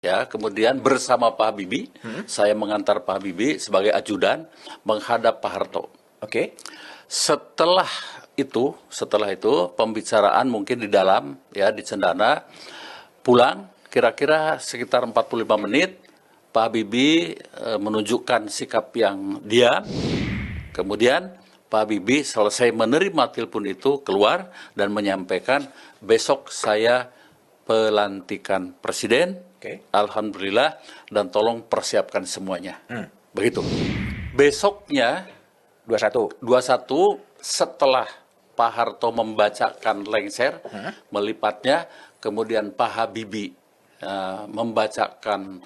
Ya, kemudian bersama Pak Habibie, saya mengantar Pak Habibie sebagai ajudan menghadap Pak Harto. Oke. Setelah itu pembicaraan mungkin di dalam, ya di Cendana, pulang kira-kira sekitar 45 menit, Pak Habibie menunjukkan sikap yang diam, kemudian Pak Habibie selesai menerima telepon itu keluar dan menyampaikan besok saya pelantikan presiden. Oke. Alhamdulillah, dan tolong persiapkan semuanya. Begitu. Besoknya 21 setelah Pak Harto membacakan lengser melipatnya, kemudian Pak Habibie membacakan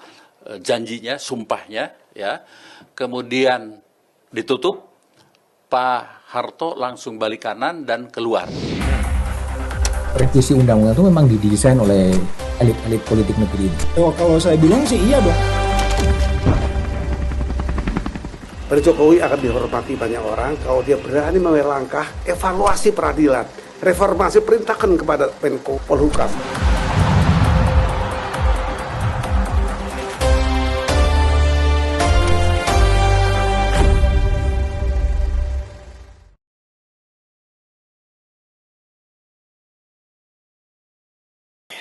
janjinya, sumpahnya, ya. Kemudian ditutup, Pak Harto langsung balik kanan dan keluar. Revisi undang-undang itu memang didesain oleh elit-elit politik negeri ini. Oh, kalau saya bilang sih iya dong. Pak Jokowi akan dihormati banyak orang kalau dia berani mengambil langkah evaluasi peradilan, reformasi, perintahkan kepada Menko Polhukam.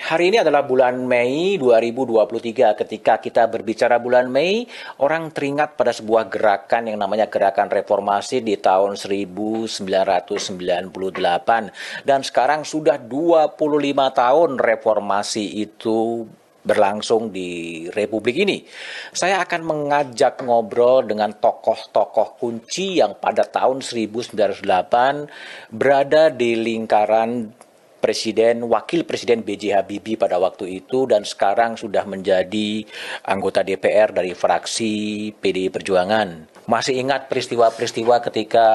Hari ini adalah bulan Mei 2023. Ketika kita berbicara bulan Mei, orang teringat pada sebuah gerakan yang namanya Gerakan Reformasi di tahun 1998. Dan sekarang sudah 25 tahun reformasi itu berlangsung di Republik ini. Saya akan mengajak ngobrol dengan tokoh-tokoh kunci yang pada tahun 1908 berada di lingkaran Wakil Presiden B.J. Habibie pada waktu itu, dan sekarang sudah menjadi anggota DPR dari fraksi PDI Perjuangan. Masih ingat peristiwa-peristiwa ketika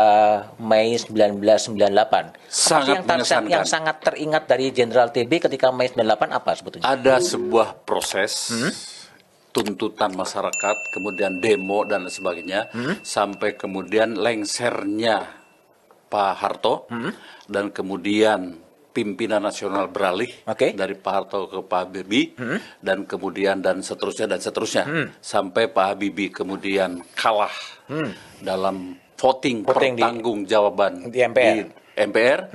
Mei 1998? Sangat mengesankan. Yang sangat teringat dari Jenderal TB ketika Mei 98 apa sebetulnya? Ada sebuah proses tuntutan masyarakat, kemudian demo dan sebagainya, sampai kemudian lengsernya Pak Harto, dan kemudian pimpinan nasional beralih dari Pak Harto ke Pak Habibie, dan kemudian dan seterusnya sampai Pak Habibie kemudian kalah dalam voting pertanggung jawaban di MPR,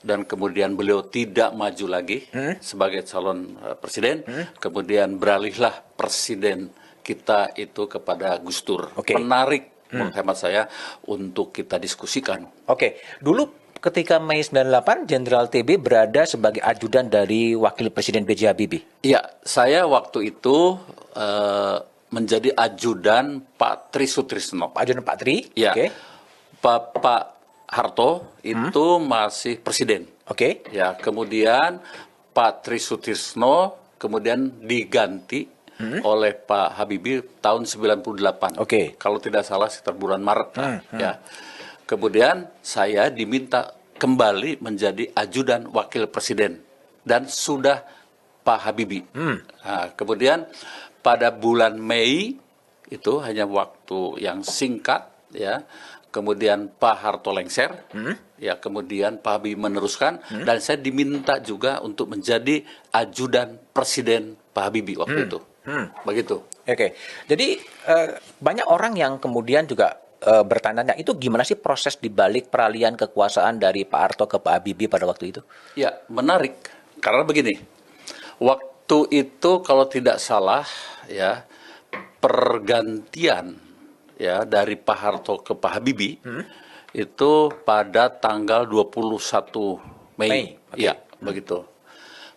dan kemudian beliau tidak maju lagi sebagai calon presiden, kemudian beralihlah presiden kita itu kepada Gus Dur. Menarik menurut hemat saya untuk kita diskusikan. Dulu ketika Mei 98, Jenderal TB berada sebagai ajudan dari Wakil Presiden B.J. Habibie. Iya, saya waktu itu menjadi ajudan Pak Tri Sutrisno. Ajudan Pak Tri? Ya. Pak Harto itu masih presiden. Ya, kemudian Pak Tri Sutrisno kemudian diganti oleh Pak Habibie tahun 98. Kalau tidak salah sekitar bulan Maret. Ya. Kemudian saya diminta kembali menjadi ajudan wakil presiden dan sudah Pak Habibie. Nah, kemudian pada bulan Mei itu hanya waktu yang singkat, ya. Kemudian Pak Harto lengser, ya. Kemudian Pak Habibie meneruskan, dan saya diminta juga untuk menjadi ajudan presiden Pak Habibie waktu itu. Begitu. Jadi banyak orang yang kemudian juga bertanya, itu gimana sih proses dibalik peralihan kekuasaan dari Pak Harto ke Pak Habibie pada waktu itu? Ya, menarik. Karena begini, waktu itu kalau tidak salah, ya, pergantian ya dari Pak Harto ke Pak Habibie itu pada tanggal 21 Mei. Ya, begitu.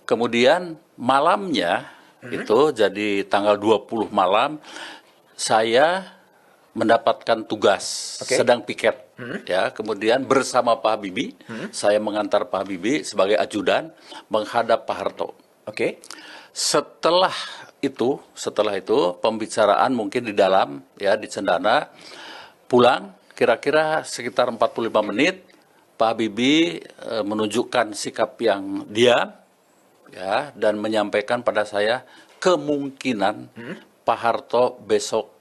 Kemudian malamnya itu jadi tanggal 20 malam saya mendapatkan tugas sedang piket, ya. Kemudian bersama Pak Habibie, saya mengantar Pak Habibie sebagai ajudan menghadap Pak Harto. Setelah itu pembicaraan mungkin di dalam, ya di Cendana, pulang kira-kira sekitar 45 menit, Pak Habibie menunjukkan sikap yang diam, ya, dan menyampaikan pada saya kemungkinan Pak Harto besok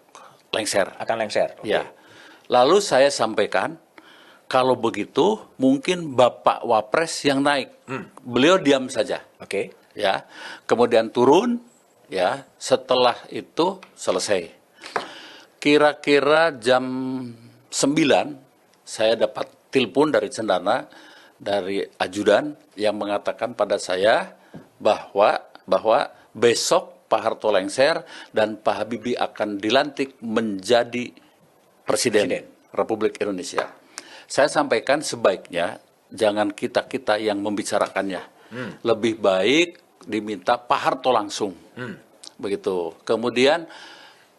akan lengser. Ya. Lalu saya sampaikan, kalau begitu mungkin Bapak Wapres yang naik. Beliau diam saja. Ya. Kemudian turun, ya. Setelah itu selesai. Kira-kira jam 9 saya dapat telepon dari Cendana, dari ajudan yang mengatakan pada saya bahwa besok Pak Harto lengser dan Pak Habibie akan dilantik menjadi Presiden Republik Indonesia. Saya sampaikan sebaiknya jangan kita-kita yang membicarakannya. Lebih baik diminta Pak Harto langsung. Begitu. Kemudian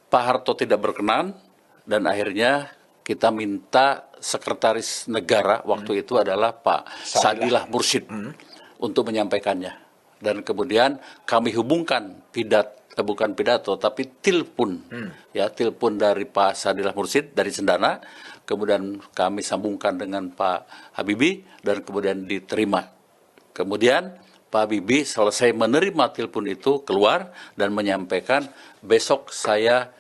Pak Harto tidak berkenan dan akhirnya kita minta Sekretaris Negara waktu itu adalah Pak Sadilah Mursyid untuk menyampaikannya. Dan kemudian kami hubungkan bukan pidato tapi telepon telepon dari Pak Sadilah Mursyid dari Cendana, kemudian kami sambungkan dengan Pak Habibie dan kemudian diterima. Kemudian Pak Habibie selesai menerima telepon itu keluar dan menyampaikan besok saya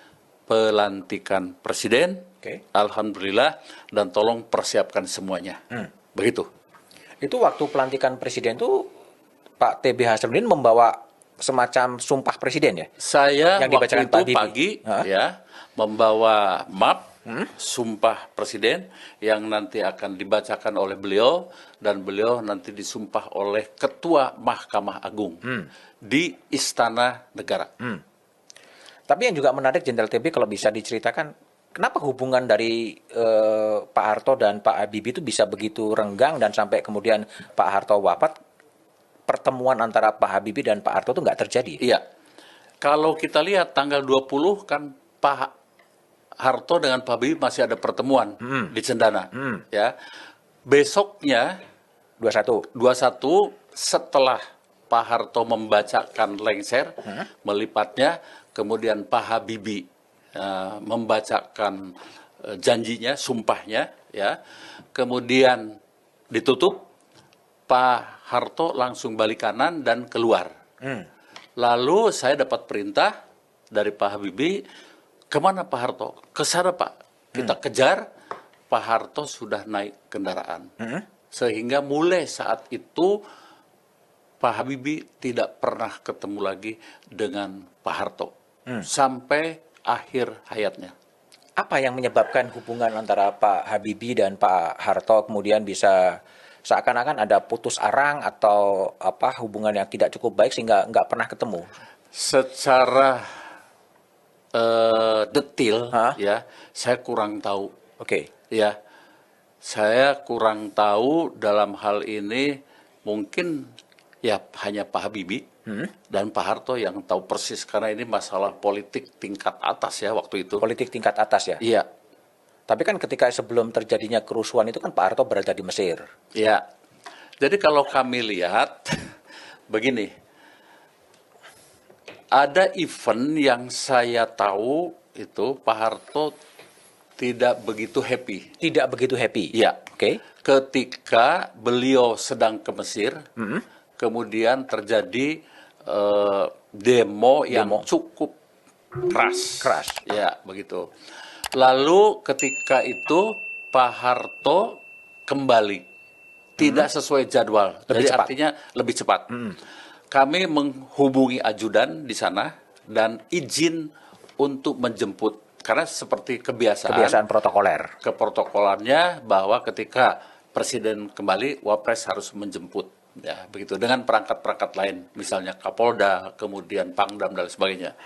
pelantikan presiden. Alhamdulillah, dan tolong persiapkan semuanya. Begitu. Itu waktu pelantikan presiden itu Pak TB Hasanuddin membawa semacam sumpah presiden ya? Saya yang waktu dibacakan itu Pak pagi ya membawa map sumpah presiden yang nanti akan dibacakan oleh beliau dan beliau nanti disumpah oleh Ketua Mahkamah Agung di Istana Negara. Tapi yang juga menarik Jenderal TB kalau bisa diceritakan kenapa hubungan dari Pak Harto dan Pak Habibie itu bisa begitu renggang dan sampai kemudian Pak Harto wafat, pertemuan antara Pak Habibie dan Pak Harto itu nggak terjadi? Iya. Kalau kita lihat tanggal 20 kan Pak Harto dengan Pak Habibie masih ada pertemuan di Cendana. Ya. Besoknya 21 setelah Pak Harto membacakan lengser melipatnya, kemudian Pak Habibie membacakan janjinya, sumpahnya, ya. Kemudian ditutup, Pak Harto langsung balik kanan dan keluar. Lalu saya dapat perintah dari Pak Habibie, kemana Pak Harto? Ke sana Pak, kita kejar. Pak Harto sudah naik kendaraan. Sehingga mulai saat itu Pak Habibie tidak pernah ketemu lagi dengan Pak Harto. Sampai akhir hayatnya. Apa yang menyebabkan hubungan antara Pak Habibie dan Pak Harto kemudian bisa seakan-akan ada putus arang atau apa hubungan yang tidak cukup baik sehingga nggak pernah ketemu? Secara detail ya, saya kurang tahu. Ya, saya kurang tahu dalam hal ini, mungkin ya hanya Pak Habibie dan Pak Harto yang tahu persis karena ini masalah politik tingkat atas ya waktu itu. Politik tingkat atas ya? Iya. Tapi kan ketika sebelum terjadinya kerusuhan itu kan Pak Harto berada di Mesir. Iya. Jadi kalau kami lihat begini, ada event yang saya tahu itu Pak Harto tidak begitu happy. Tidak begitu happy? Iya. Ketika beliau sedang ke Mesir, kemudian terjadi demo yang cukup keras. Ya, begitu. Lalu ketika itu Pak Harto kembali, tidak sesuai jadwal. Jadi artinya lebih cepat. Kami menghubungi ajudan di sana dan izin untuk menjemput. Karena seperti kebiasaan protokoler. Keprotokolannya bahwa ketika Presiden kembali, Wapres harus menjemput. Ya, begitu. Dengan perangkat-perangkat lain, misalnya Kapolda, kemudian Pangdam, dan sebagainya.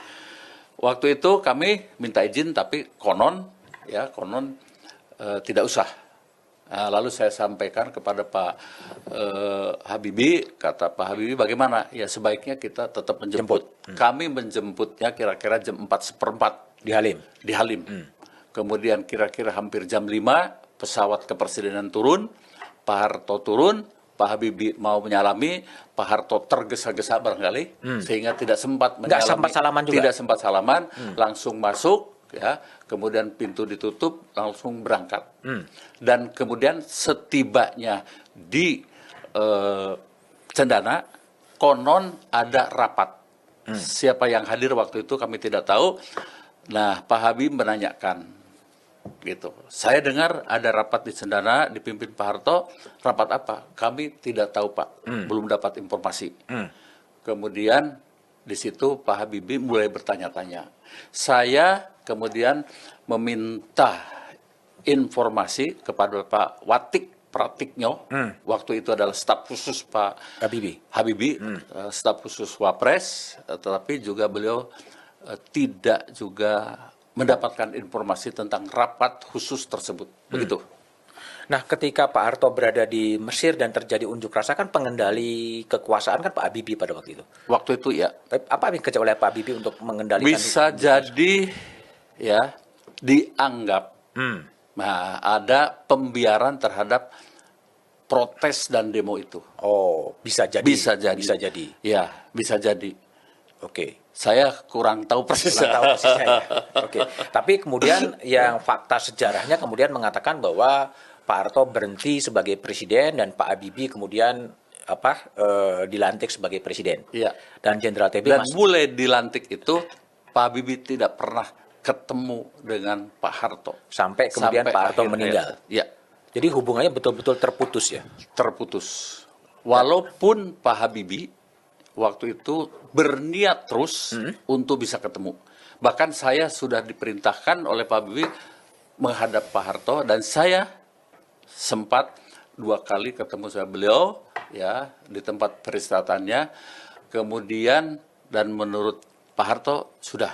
Waktu itu kami minta izin, tapi konon tidak usah. Nah, lalu saya sampaikan kepada Pak Habibie, kata Pak Habibie, bagaimana? Ya sebaiknya kita tetap menjemput. Kami menjemputnya kira-kira jam 4:15. Di Halim? Di Halim. Kemudian kira-kira hampir jam 5, pesawat kepresidenan turun, Pak Harto turun, Pak Habibie mau menyalami, Pak Harto tergesa-gesa barangkali, sehingga tidak sempat menyalami. Nggak sempat salaman juga? Tidak sempat salaman, langsung masuk, ya. Kemudian pintu ditutup, langsung berangkat. Dan kemudian setibanya di Cendana, konon ada rapat. Siapa yang hadir waktu itu kami tidak tahu. Nah, Pak Habibie menanyakan, gitu. Saya dengar ada rapat di Cendana dipimpin Pak Harto. Rapat apa? Kami tidak tahu Pak, belum dapat informasi. Kemudian Di situ Pak Habibie mulai bertanya-tanya. Saya kemudian meminta informasi kepada Pak Watik Pratikno, waktu itu adalah staf khusus Pak Habibie, staf khusus Wapres, tetapi juga beliau tidak juga mendapatkan informasi tentang rapat khusus tersebut. Begitu. Nah, ketika Pak Harto berada di Mesir dan terjadi unjuk rasa, kan pengendali kekuasaan kan Pak Habibie pada waktu itu. Waktu itu ya. Tapi apa yang kerja oleh Pak Habibie untuk mengendalikan? Bisa jadi ya dianggap nah, ada pembiaran terhadap protes dan demo itu. Oh, bisa jadi. Bisa jadi. Bisa jadi. Ya, bisa jadi. Oke. Saya kurang tahu persisnya. Kurang tahu persisnya ya. Oke. Tapi kemudian yang fakta sejarahnya kemudian mengatakan bahwa Pak Harto berhenti sebagai presiden dan Pak Habibie kemudian dilantik sebagai presiden. Iya. Dan Jenderal TB Dan masih mulai dilantik itu Pak Habibie tidak pernah ketemu dengan Pak Harto. sampai kemudian Pak Harto akhirnya. meninggal. Ya, Jadi hubungannya betul-betul terputus ya. terputus. Walaupun Pak Habibie waktu itu berniat terus untuk bisa ketemu. Bahkan saya sudah diperintahkan oleh Pak Habibie menghadap Pak Harto dan saya sempat 2 kali ketemu sama beliau ya di tempat peristatannya. Kemudian dan menurut Pak Harto sudah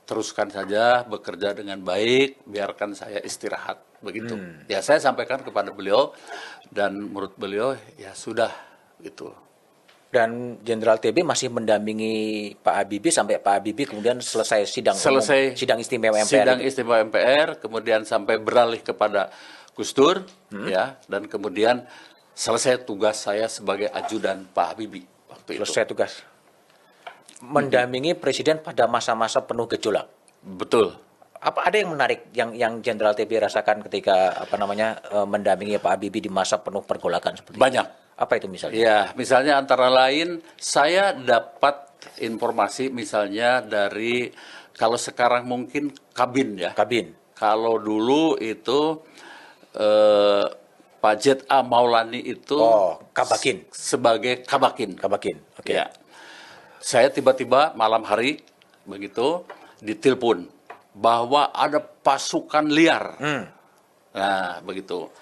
teruskan saja bekerja dengan baik, biarkan saya istirahat begitu. Ya saya sampaikan kepada beliau dan menurut beliau ya sudah gitu. Dan Jenderal TB masih mendampingi Pak Habibie sampai Pak Habibie kemudian selesai sidang istimewa MPR. Sidang istimewa MPR, kemudian sampai beralih kepada Gus Dur, ya, dan kemudian selesai tugas saya sebagai ajudan Pak Habibie waktu itu. Selesai tugas. Mendampingi presiden pada masa-masa penuh gejolak. Betul. Apa ada yang menarik yang Jenderal TB rasakan ketika mendampingi Pak Habibie di masa penuh pergolakan seperti itu? Banyak. Apa itu misalnya? Ya, misalnya antara lain saya dapat informasi misalnya dari kalau sekarang mungkin kabin ya. Kabin. Kalau dulu itu Pak Jet A. Maulani itu Kabakin. sebagai Kabakin. Kabakin. Oke. Ya. Saya tiba-tiba malam hari begitu ditelepon bahwa ada pasukan liar. Nah, begitu.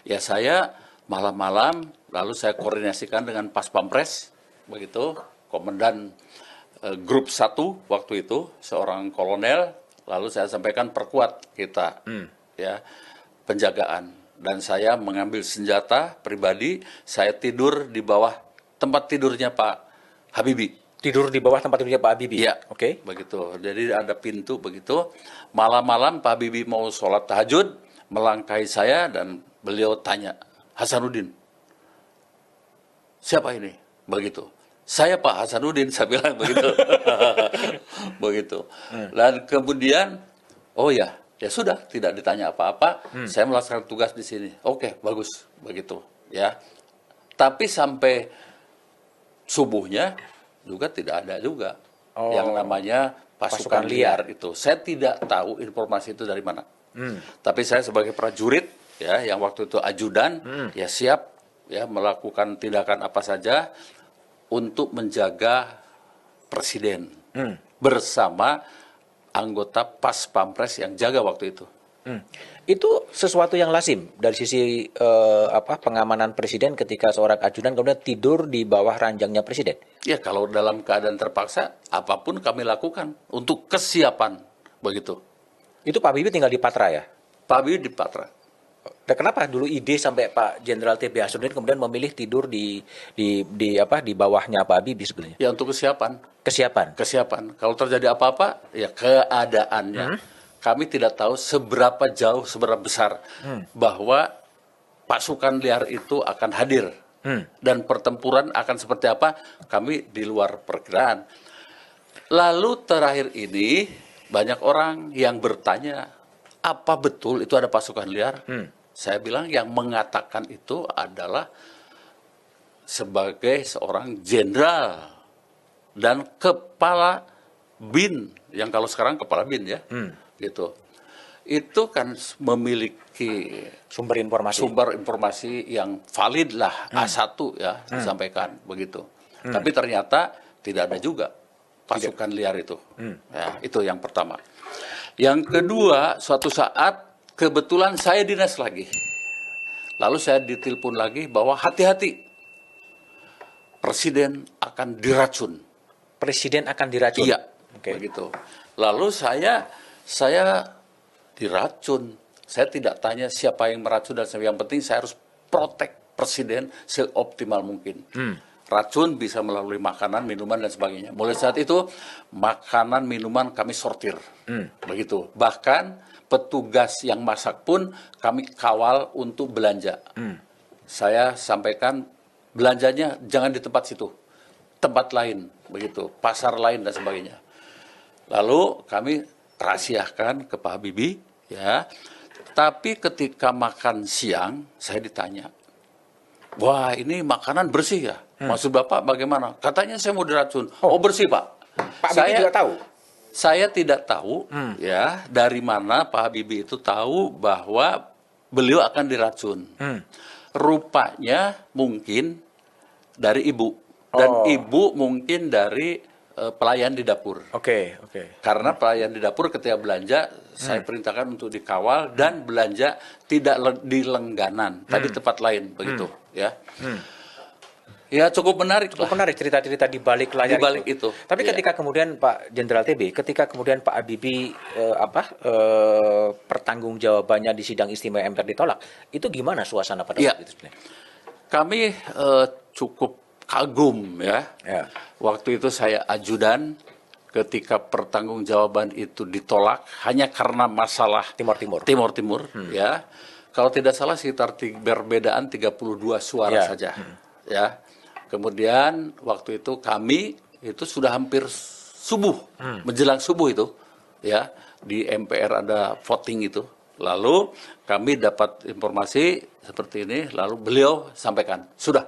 Ya saya malam-malam lalu saya koordinasikan dengan Pas Pampres begitu, komandan grup 1 waktu itu seorang kolonel, lalu saya sampaikan perkuat kita ya penjagaan dan saya mengambil senjata pribadi, saya tidur di bawah tempat tidurnya Pak Habibie. Tidur di bawah tempat tidurnya Pak Habibie? Iya, Oke. begitu. Jadi ada pintu begitu. Malam-malam Pak Habibie mau sholat tahajud, melangkahi saya dan beliau tanya, Hasanuddin, siapa ini? Begitu. Saya Pak Hasanuddin, saya bilang begitu. Begitu. Dan kemudian, oh ya sudah, tidak ditanya apa-apa. Saya melaksanakan tugas di sini. Oke, bagus, begitu. Ya. Tapi sampai subuhnya juga tidak ada juga yang namanya pasukan liar itu. Saya tidak tahu informasi itu dari mana. Tapi saya sebagai prajurit ya yang waktu itu ajudan ya siap ya melakukan tindakan apa saja untuk menjaga presiden bersama anggota Pas Pampres yang jaga waktu itu. Itu sesuatu yang lazim dari sisi pengamanan presiden ketika seorang ajudan kemudian tidur di bawah ranjangnya presiden. Ya kalau dalam keadaan terpaksa apapun kami lakukan untuk kesiapan begitu. Itu Pak Habibie tinggal di Patra ya? Pak Habibie di Patra. Dan kenapa dulu ide sampai Pak Jenderal TB Hasanuddin kemudian memilih tidur di bawahnya Pak Habibie sebenarnya? Ya untuk kesiapan. Kesiapan. Kalau terjadi apa-apa ya keadaannya. Kami tidak tahu seberapa jauh, seberapa besar bahwa pasukan liar itu akan hadir dan pertempuran akan seperti apa, kami di luar perkiraan. Lalu terakhir ini banyak orang yang bertanya, apa betul itu ada pasukan liar? Saya bilang yang mengatakan itu adalah sebagai seorang jenderal dan kepala BIN, yang kalau sekarang kepala BIN ya. Gitu. Itu kan memiliki Sumber informasi yang valid lah A1 ya disampaikan begitu. Tapi ternyata Tidak ada juga pasukan liar itu. Ya, itu yang pertama. Yang kedua, suatu saat kebetulan saya dinas lagi. Lalu saya ditelepon lagi bahwa hati-hati, Presiden akan diracun. Presiden akan diracun? Iya, Oke. begitu. Lalu saya diracun. Saya tidak tanya siapa yang meracun dan yang penting saya harus protek Presiden seoptimal mungkin. Racun bisa melalui makanan, minuman, dan sebagainya. Mulai saat itu, makanan, minuman kami sortir. Begitu. Bahkan petugas yang masak pun kami kawal untuk belanja. Saya sampaikan, belanjanya jangan di tempat situ. Tempat lain, begitu. Pasar lain, dan sebagainya. Lalu kami rahasiakan ke Pak Habibie, ya. Tapi ketika makan siang, saya ditanya, wah ini makanan bersih ya? Maksud Bapak bagaimana? Katanya saya mau diracun. Oh bersih Pak. Pak Habibie juga tahu? Saya tidak tahu ya dari mana Pak Habibie itu tahu bahwa beliau akan diracun. Rupanya mungkin dari ibu. Dan ibu mungkin dari pelayan di dapur. Oke. Karena pelayan di dapur ketika belanja, saya perintahkan untuk dikawal dan belanja tidak di Lengganan, tapi tempat lain, begitu, ya. Ya cukup menarik. Cukup menarik cerita-cerita di balik layar Di balik itu. Tapi Iya. ketika kemudian Pak Jenderal TB, ketika kemudian Pak Habibie pertanggungjawabannya di sidang istimewa MPR ditolak, itu gimana suasana pada Iya. waktu itu sebenarnya? Kami cukup kagum ya. Ya. Waktu itu saya ajudan ketika pertanggungjawaban itu ditolak hanya karena masalah Timur, ya. Kalau tidak salah sekitar perbedaan 32 suara Ya. saja. Ya. Kemudian waktu itu kami itu sudah hampir subuh, menjelang subuh itu, ya, di MPR ada voting itu. Lalu kami dapat informasi seperti ini, lalu beliau sampaikan, sudah,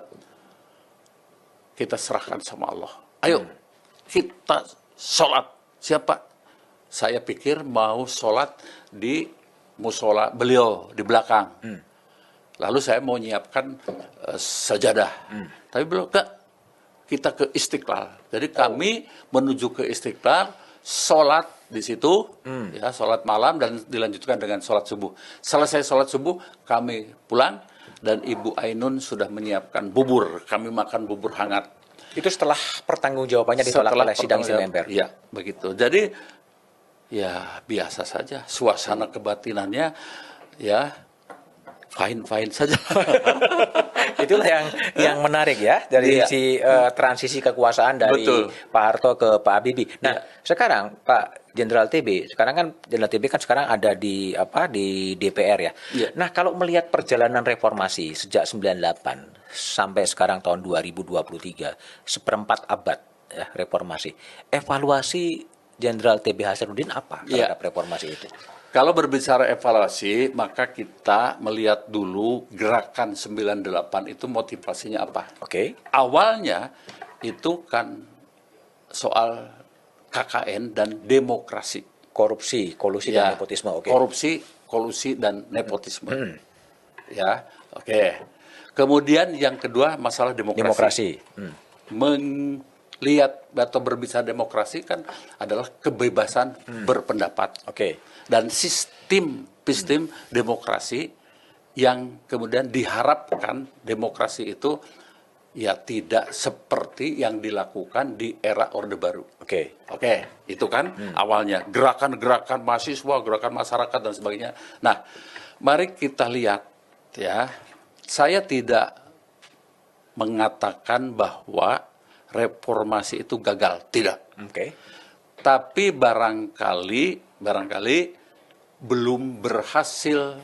kita serahkan sama Allah. Ayo, kita sholat. Siapa? Saya pikir mau sholat di musola beliau, di belakang. Lalu saya mau nyiapkan sajadah. Tapi belum, enggak. Kita ke Istiqlal. Jadi kami menuju ke Istiqlal, sholat di situ, ya, sholat malam dan dilanjutkan dengan sholat subuh. Selesai sholat subuh, kami pulang dan Ibu Ainun sudah menyiapkan bubur. Kami makan bubur hangat. Itu setelah pertanggungjawabannya ditolak oleh sidang istimewa MPR. Iya, begitu. Jadi ya biasa saja. Suasana kebatinannya ya fine saja. Itulah yang menarik ya dari Iya. transisi kekuasaan dari Betul. Pak Harto ke Pak Habibie. Nah, Iya. sekarang Pak Jenderal TB, sekarang kan Jenderal TB kan sekarang ada di DPR ya. Iya. Nah, kalau melihat perjalanan reformasi sejak 98 sampai sekarang tahun 2023, seperempat abad ya reformasi. Evaluasi Jenderal TB Hasanuddin apa Iya. terhadap reformasi itu? Kalau berbicara evaluasi, maka kita melihat dulu gerakan 98 itu motivasinya apa. Oke. Awalnya itu kan soal KKN dan demokrasi. Korupsi, kolusi dan nepotisme. Oke. Korupsi, kolusi, dan nepotisme. Ya, oke. Kemudian yang kedua masalah demokrasi. Melihat atau berbicara demokrasi kan adalah kebebasan berpendapat. Oke. Dan sistem demokrasi yang kemudian diharapkan demokrasi itu ya tidak seperti yang dilakukan di era Orde Baru. Oke. Oke, itu kan awalnya gerakan-gerakan mahasiswa, gerakan masyarakat dan sebagainya. Nah, mari kita lihat ya. Saya tidak mengatakan bahwa reformasi itu gagal, tidak. Oke. Tapi barangkali belum berhasil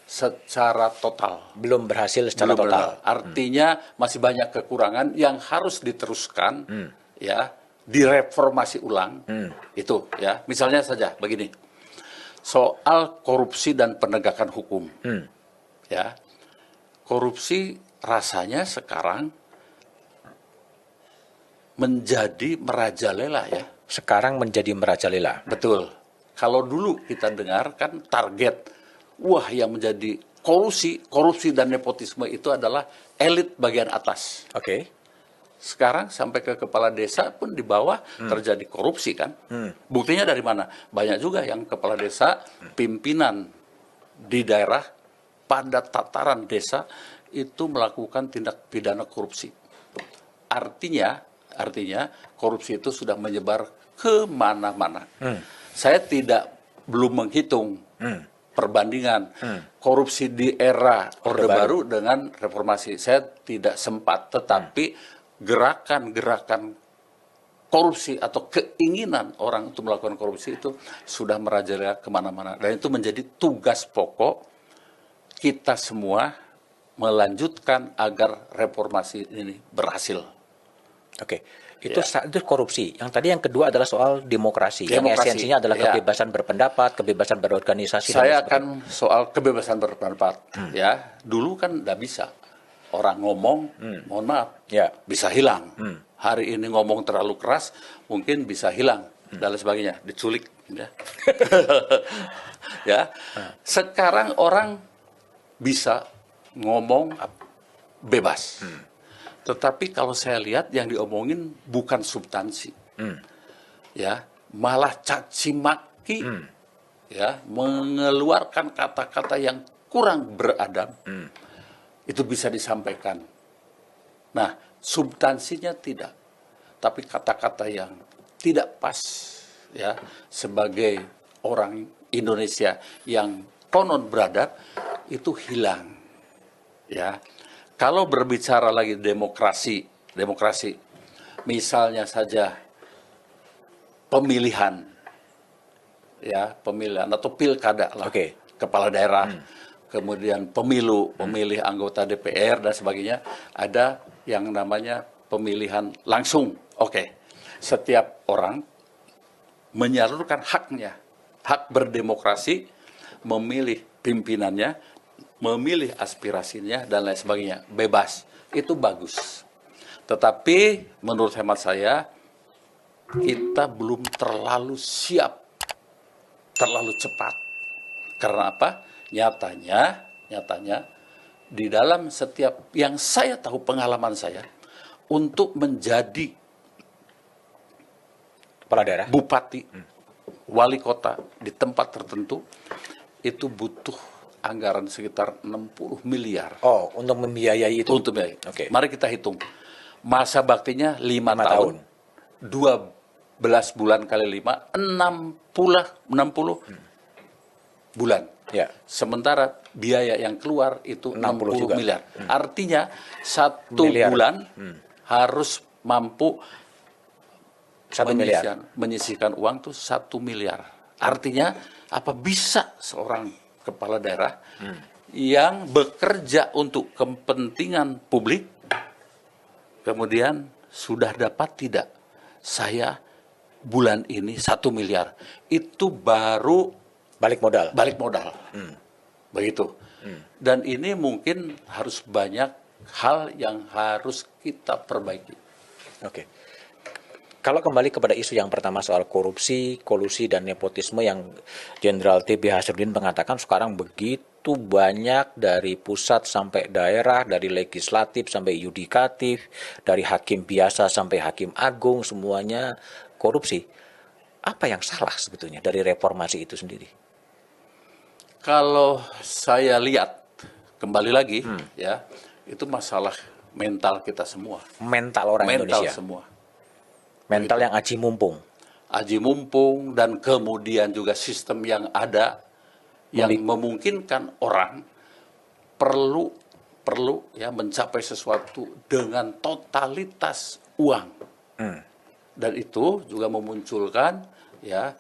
secara total. Belum berhasil secara Belum total. benar. Artinya masih banyak kekurangan yang harus diteruskan, ya, direformasi ulang. Itu, ya. Misalnya saja begini, soal korupsi dan penegakan hukum, ya, korupsi rasanya sekarang menjadi merajalela, ya. Sekarang menjadi merajalela. Betul. Kalau dulu kita dengar kan target, wah yang menjadi korupsi dan nepotisme itu adalah elit bagian atas. Oke. Sekarang sampai ke kepala desa pun di bawah terjadi korupsi kan. Buktinya dari mana? Banyak juga yang kepala desa, pimpinan di daerah pada tataran desa itu melakukan tindak pidana korupsi. Artinya korupsi itu sudah menyebar kemana-mana. Saya belum menghitung perbandingan korupsi di era Orde Baru dengan reformasi. Saya tidak sempat, tetapi gerakan-gerakan korupsi atau keinginan orang untuk melakukan korupsi itu sudah merajalela kemana-mana. Dan itu menjadi tugas pokok kita semua melanjutkan agar reformasi ini berhasil. Oke, itu korupsi. Yang tadi yang kedua adalah soal demokrasi. Yang esensinya adalah kebebasan berpendapat, kebebasan berorganisasi. Saya akan soal kebebasan berpendapat. Ya, dulu kan tidak bisa. Orang ngomong, mohon maaf, bisa hilang. Hari ini ngomong terlalu keras, mungkin bisa hilang dan lain sebagainya, diculik. Ya. Ya. Sekarang orang bisa ngomong bebas. Tetapi kalau saya lihat yang diomongin bukan substansi, ya, malah caci maki, ya, mengeluarkan kata-kata yang kurang beradab. Itu bisa disampaikan. Nah, substansinya tidak, tapi kata-kata yang tidak pas, ya, sebagai orang Indonesia yang konon beradab itu hilang, ya. Kalau berbicara lagi demokrasi, misalnya saja pemilihan, ya, pemilihan atau pilkada lah, kepala daerah. Kemudian pemilih anggota DPR dan sebagainya, ada yang namanya pemilihan langsung. Setiap orang menyalurkan haknya, hak berdemokrasi, memilih pimpinannya, memilih aspirasinya, dan lain sebagainya. Bebas, itu bagus. Tetapi menurut hemat saya, kita belum terlalu siap, terlalu cepat. Karena apa? Nyatanya di dalam setiap yang saya tahu pengalaman saya untuk menjadi kepala daerah, bupati, wali kota di tempat tertentu itu butuh anggaran sekitar 60 miliar. Oh, untuk membiayai itu. Untuk membiayai. Mari kita hitung. Masa baktinya 5 tahun. 12 bulan kali 5, 60 bulan. Ya. Sementara biaya yang keluar itu 60 miliar. Artinya 1 bulan harus mampu menyisihkan uang tuh 1 miliar. Artinya apa bisa seorang kepala daerah yang bekerja untuk kepentingan publik kemudian sudah dapat tidak saya bulan ini 1 miliar, itu baru balik modal. Begitu. Dan ini mungkin harus banyak hal yang harus kita perbaiki. Oke. Kalau kembali kepada isu yang pertama soal korupsi, kolusi, dan nepotisme yang Jenderal T.B. Hasanuddin mengatakan sekarang begitu banyak dari pusat sampai daerah, dari legislatif sampai yudikatif, dari hakim biasa sampai hakim agung, semuanya korupsi. Apa yang salah sebetulnya dari reformasi itu sendiri? Kalau saya lihat, kembali lagi, ya, itu masalah mental kita semua. Mental orang Indonesia. Semua. Mental yang aji mumpung. Aji mumpung, dan kemudian juga sistem yang ada yang memungkinkan orang perlu ya mencapai sesuatu dengan totalitas uang. Dan itu juga memunculkan ya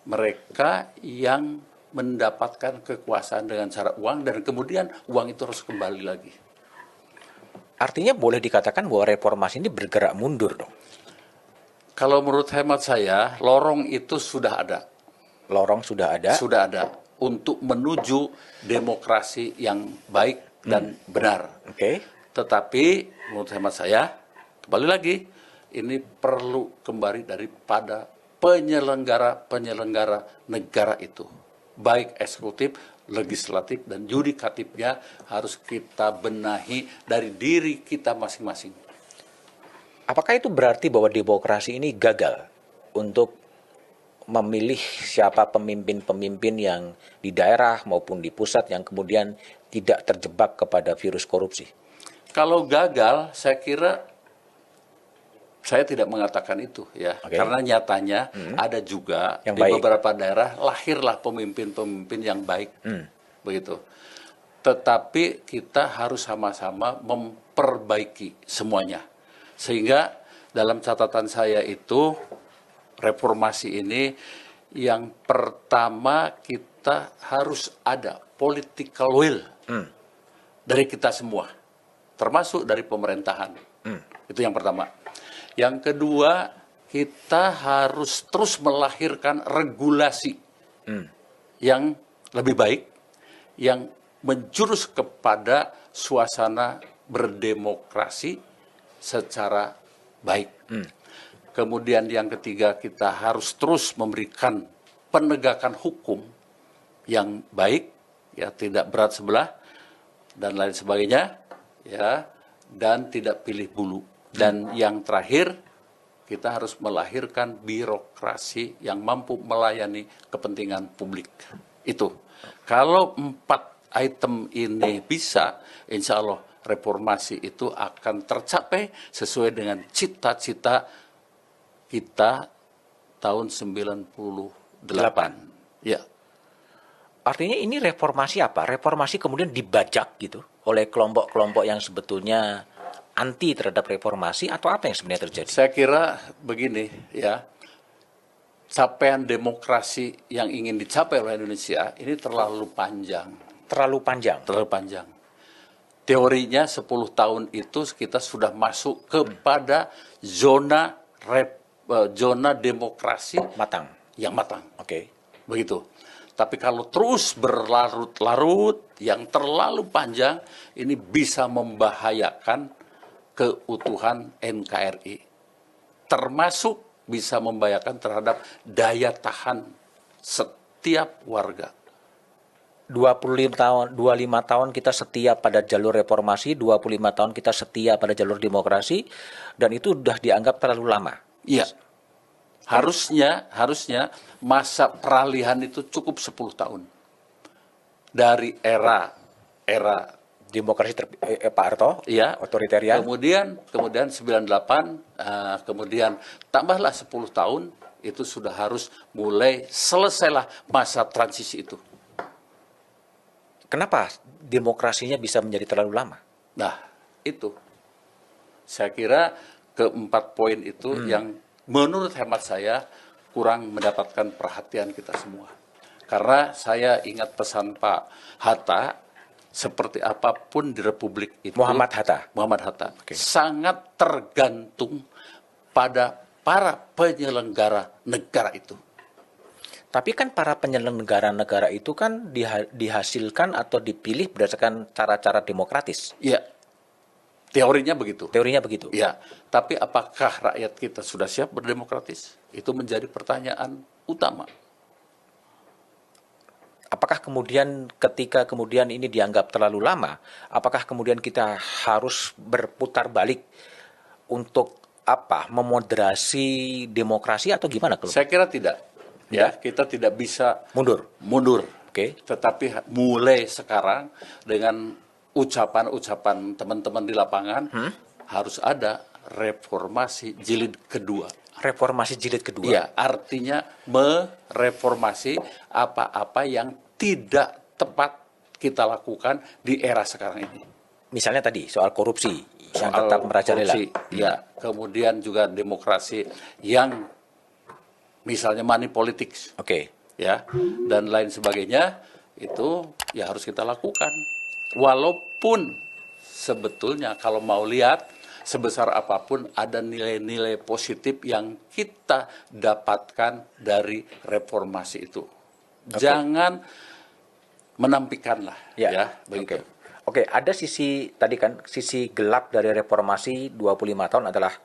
mereka yang mendapatkan kekuasaan dengan cara uang, dan kemudian uang itu harus kembali lagi. Artinya boleh dikatakan bahwa reformasi ini bergerak mundur dong? Kalau menurut hemat saya, lorong itu sudah ada. Lorong sudah ada? Sudah ada. Untuk menuju demokrasi yang baik dan benar. Tetapi menurut hemat saya, kembali lagi, ini perlu kembali daripada penyelenggara negara itu. Baik eksekutif, legislatif, dan yudikatifnya harus kita benahi dari diri kita masing-masing. Apakah itu berarti bahwa demokrasi ini gagal untuk memilih siapa pemimpin-pemimpin yang di daerah maupun di pusat yang kemudian tidak terjebak kepada virus korupsi? Kalau gagal, saya kira saya tidak mengatakan itu ya, karena nyatanya ada juga Yang di baik. beberapa daerah lahirlah pemimpin-pemimpin yang baik, begitu. Tetapi kita harus sama-sama memperbaiki semuanya, sehingga dalam catatan saya itu reformasi ini yang pertama kita harus ada political will dari kita semua, termasuk dari pemerintahan. Itu yang pertama. Yang kedua, kita harus terus melahirkan regulasi yang lebih baik, yang menjurus kepada suasana berdemokrasi secara baik. Kemudian yang ketiga, kita harus terus memberikan penegakan hukum yang baik, ya, tidak berat sebelah dan lain sebagainya, ya, dan tidak pilih bulu. Dan yang terakhir, kita harus melahirkan birokrasi yang mampu melayani kepentingan publik. Itu. Kalau 4 item ini bisa, insya Allah reformasi itu akan tercapai sesuai dengan cita-cita kita tahun 98. Ya. Artinya ini reformasi apa? Reformasi kemudian dibajak gitu oleh kelompok-kelompok yang sebetulnya anti terhadap reformasi, atau apa yang sebenarnya terjadi? Saya kira begini ya, capaian demokrasi yang ingin dicapai oleh Indonesia ini terlalu panjang. Terlalu panjang. Terlalu panjang. Teorinya 10 tahun itu kita sudah masuk kepada zona demokrasi Matang. yang matang. Oke. Begitu. Tapi kalau terus berlarut-larut yang terlalu panjang, ini bisa membahayakan keutuhan NKRI. Termasuk bisa membahayakan terhadap daya tahan setiap warga. 25 tahun kita setia pada jalur reformasi, 25 tahun kita setia pada jalur demokrasi, dan itu sudah dianggap terlalu lama. Iya. Harusnya masa peralihan itu cukup 10 tahun. Dari era Demokrasi Pak Harto, ya, otoritarian. Kemudian 98, kemudian tambahlah 10 tahun, itu sudah harus mulai selesailah masa transisi itu. Kenapa demokrasinya bisa menjadi terlalu lama? Nah, itu. Saya kira keempat poin itu yang menurut hemat saya kurang mendapatkan perhatian kita semua. Karena saya ingat pesan Pak Hatta, seperti apapun di Republik itu, Muhammad Hatta. Sangat tergantung pada para penyelenggara negara itu. Tapi kan para penyelenggara negara itu kan dihasilkan atau dipilih berdasarkan cara-cara demokratis. Iya, teorinya begitu. Teorinya begitu. Ya, tapi apakah rakyat kita sudah siap berdemokratis? Itu menjadi pertanyaan utama. Apakah kemudian ketika kemudian ini dianggap terlalu lama, apakah kemudian kita harus berputar balik untuk memoderasi demokrasi atau gimana? Saya kira tidak. Ya, kita tidak bisa mundur. Oke. Tetapi mulai sekarang dengan ucapan-ucapan teman-teman di lapangan harus ada reformasi jilid kedua. Reformasi jilid kedua. Iya, artinya mereformasi apa-apa yang tidak tepat kita lakukan di era sekarang ini. Misalnya tadi soal korupsi yang tetap merajalela. Ya, kemudian juga demokrasi yang misalnya money politics. Oke. Ya, dan lain sebagainya, itu ya harus kita lakukan. Walaupun sebetulnya kalau mau lihat sebesar apapun ada nilai-nilai positif yang kita dapatkan dari reformasi itu. Jangan menampikanlah, ya begitu. Oke, ada sisi tadi kan sisi gelap dari reformasi 25 tahun adalah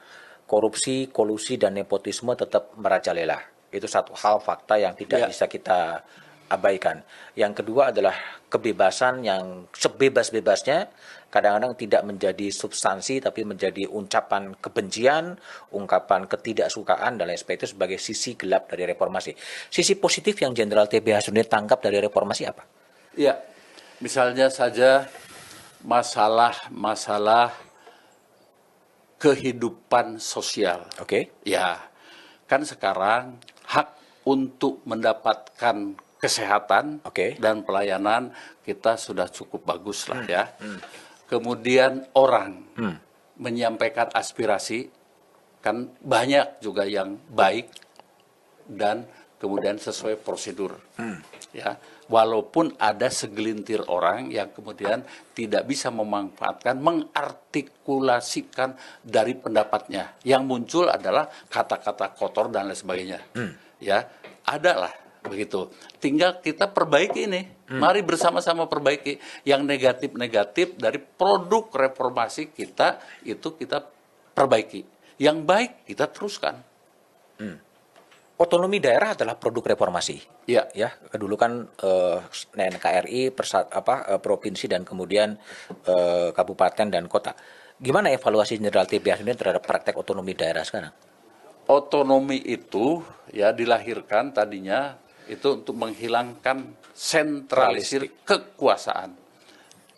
korupsi, kolusi dan nepotisme tetap merajalela. Itu satu hal fakta yang tidak bisa kita abaikan. Yang kedua adalah kebebasan yang sebebas-bebasnya kadang-kadang tidak menjadi substansi tapi menjadi ucapan kebencian, ungkapan ketidaksukaan dan lain sebagainya, itu sebagai sisi gelap dari reformasi. Sisi positif yang Jenderal TB Hasnuddin tangkap dari reformasi apa? Ya, misalnya saja masalah kehidupan sosial. Oke. Ya, kan sekarang hak untuk mendapatkan kesehatan dan pelayanan kita sudah cukup bagus lah ya. Kemudian orang menyampaikan aspirasi, kan banyak juga yang baik dan kemudian sesuai prosedur. Ya, walaupun ada segelintir orang yang kemudian tidak bisa memanfaatkan, mengartikulasikan dari pendapatnya. Yang muncul adalah kata-kata kotor dan lain sebagainya. Ya, ada lah begitu. Tinggal kita perbaiki ini. Mari bersama-sama perbaiki yang negatif-negatif dari produk reformasi kita, itu kita perbaiki. Yang baik kita teruskan. Otonomi daerah adalah produk reformasi. Ya. Ya, dulu kan NKRI provinsi dan kemudian kabupaten dan kota. Gimana evaluasi Jenderal TB Hasnuddin terhadap praktek otonomi daerah sekarang? Otonomi itu ya dilahirkan tadinya itu untuk menghilangkan sentralisir kekuasaan.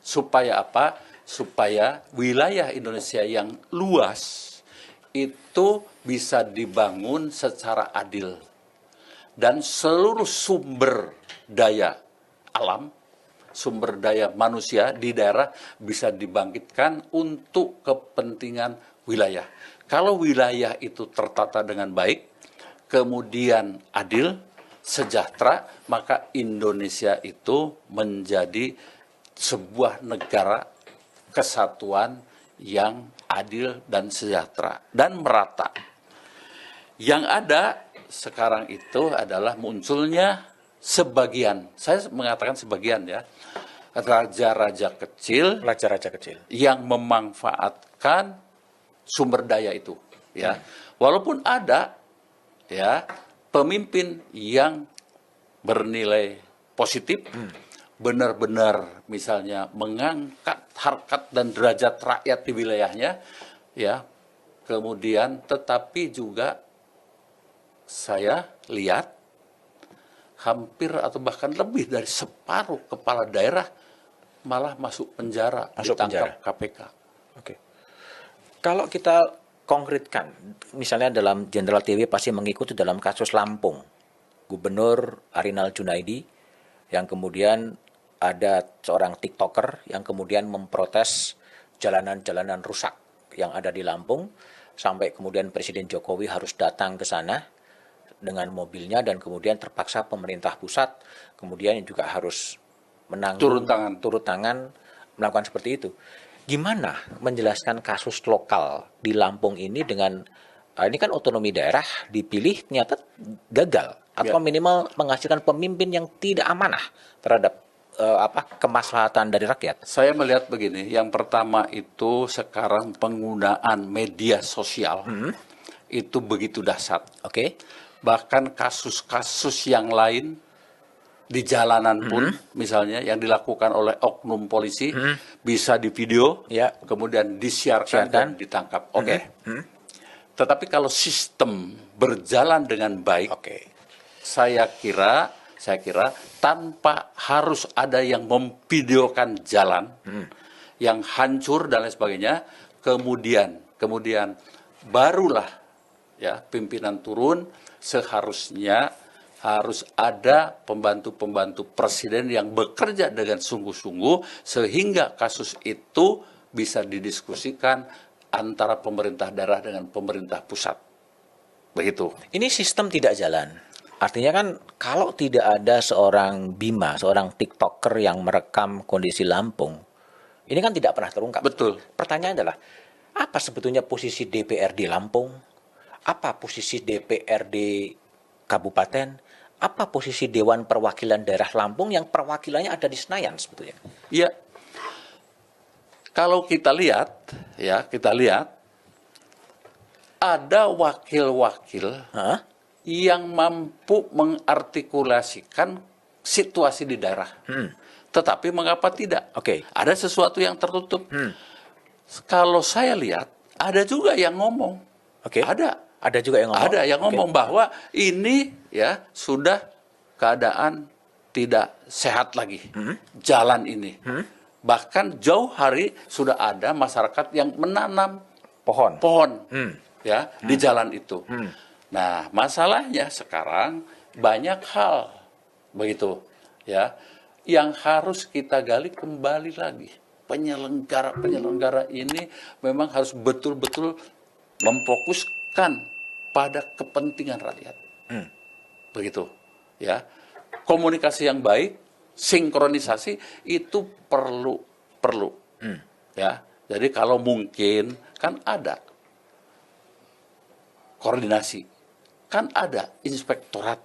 Supaya apa? Supaya wilayah Indonesia yang luas itu bisa dibangun secara adil. Dan seluruh sumber daya alam, sumber daya manusia di daerah bisa dibangkitkan untuk kepentingan wilayah. Kalau wilayah itu tertata dengan baik, kemudian adil, sejahtera, maka Indonesia itu menjadi sebuah negara kesatuan yang adil dan sejahtera dan merata. Yang ada sekarang itu adalah munculnya sebagian, saya mengatakan sebagian ya, raja-raja kecil yang memanfaatkan sumber daya itu ya. Walaupun ada ya pemimpin yang bernilai positif, benar-benar misalnya mengangkat harkat dan derajat rakyat di wilayahnya ya, kemudian tetapi juga saya lihat hampir atau bahkan lebih dari separuh kepala daerah malah masuk penjara, ditangkap KPK. Oke. Kalau kita konkretkan, misalnya dalam Jenderal TB pasti mengikuti dalam kasus Lampung, Gubernur Arinal Junaidi, yang kemudian ada seorang TikToker yang kemudian memprotes jalanan-jalanan rusak yang ada di Lampung, sampai kemudian Presiden Jokowi harus datang ke sana dengan mobilnya dan kemudian terpaksa pemerintah pusat kemudian juga harus menanggung turut tangan melakukan seperti itu. Gimana menjelaskan kasus lokal di Lampung ini dengan ini kan otonomi daerah dipilih ternyata gagal atau minimal menghasilkan pemimpin yang tidak amanah terhadap kemaslahatan dari rakyat? Saya melihat begini, yang pertama itu sekarang penggunaan media sosial itu begitu dahsyat. Bahkan kasus-kasus yang lain di jalanan pun misalnya yang dilakukan oleh oknum polisi bisa di video, kemudian disiarkan dan ditangkap. Tetapi kalau sistem berjalan dengan baik, saya kira tanpa harus ada yang memvideokan jalan yang hancur dan lain sebagainya, kemudian barulah ya pimpinan turun. Seharusnya harus ada pembantu-pembantu presiden yang bekerja dengan sungguh-sungguh sehingga kasus itu bisa didiskusikan antara pemerintah daerah dengan pemerintah pusat. Begitu. Ini sistem tidak jalan. Artinya kan kalau tidak ada seorang Bima, seorang TikToker yang merekam kondisi Lampung, ini kan tidak pernah terungkap. Betul. Pertanyaannya adalah, apa sebetulnya posisi DPRD Lampung? Apa posisi DPRD Kabupaten? Apa posisi Dewan Perwakilan Daerah Lampung yang perwakilannya ada di Senayan sebetulnya? Iya. Kalau kita lihat ada wakil-wakil yang mampu mengartikulasikan situasi di daerah. Tetapi mengapa tidak? Oke. Ada sesuatu yang tertutup. Kalau saya lihat, ada juga yang ngomong. Oke. Ada juga yang ngomong. Ada yang ngomong bahwa ini ya sudah keadaan tidak sehat lagi. Jalan ini. Bahkan jauh hari sudah ada masyarakat yang menanam pohon ya di jalan itu. Nah, masalahnya sekarang banyak hal begitu ya yang harus kita gali kembali lagi. Penyelenggara ini memang harus betul-betul memfokuskan pada kepentingan rakyat. Begitu ya. Komunikasi yang baik, sinkronisasi itu perlu. Ya. Jadi kalau mungkin kan ada koordinasi, kan ada inspektorat,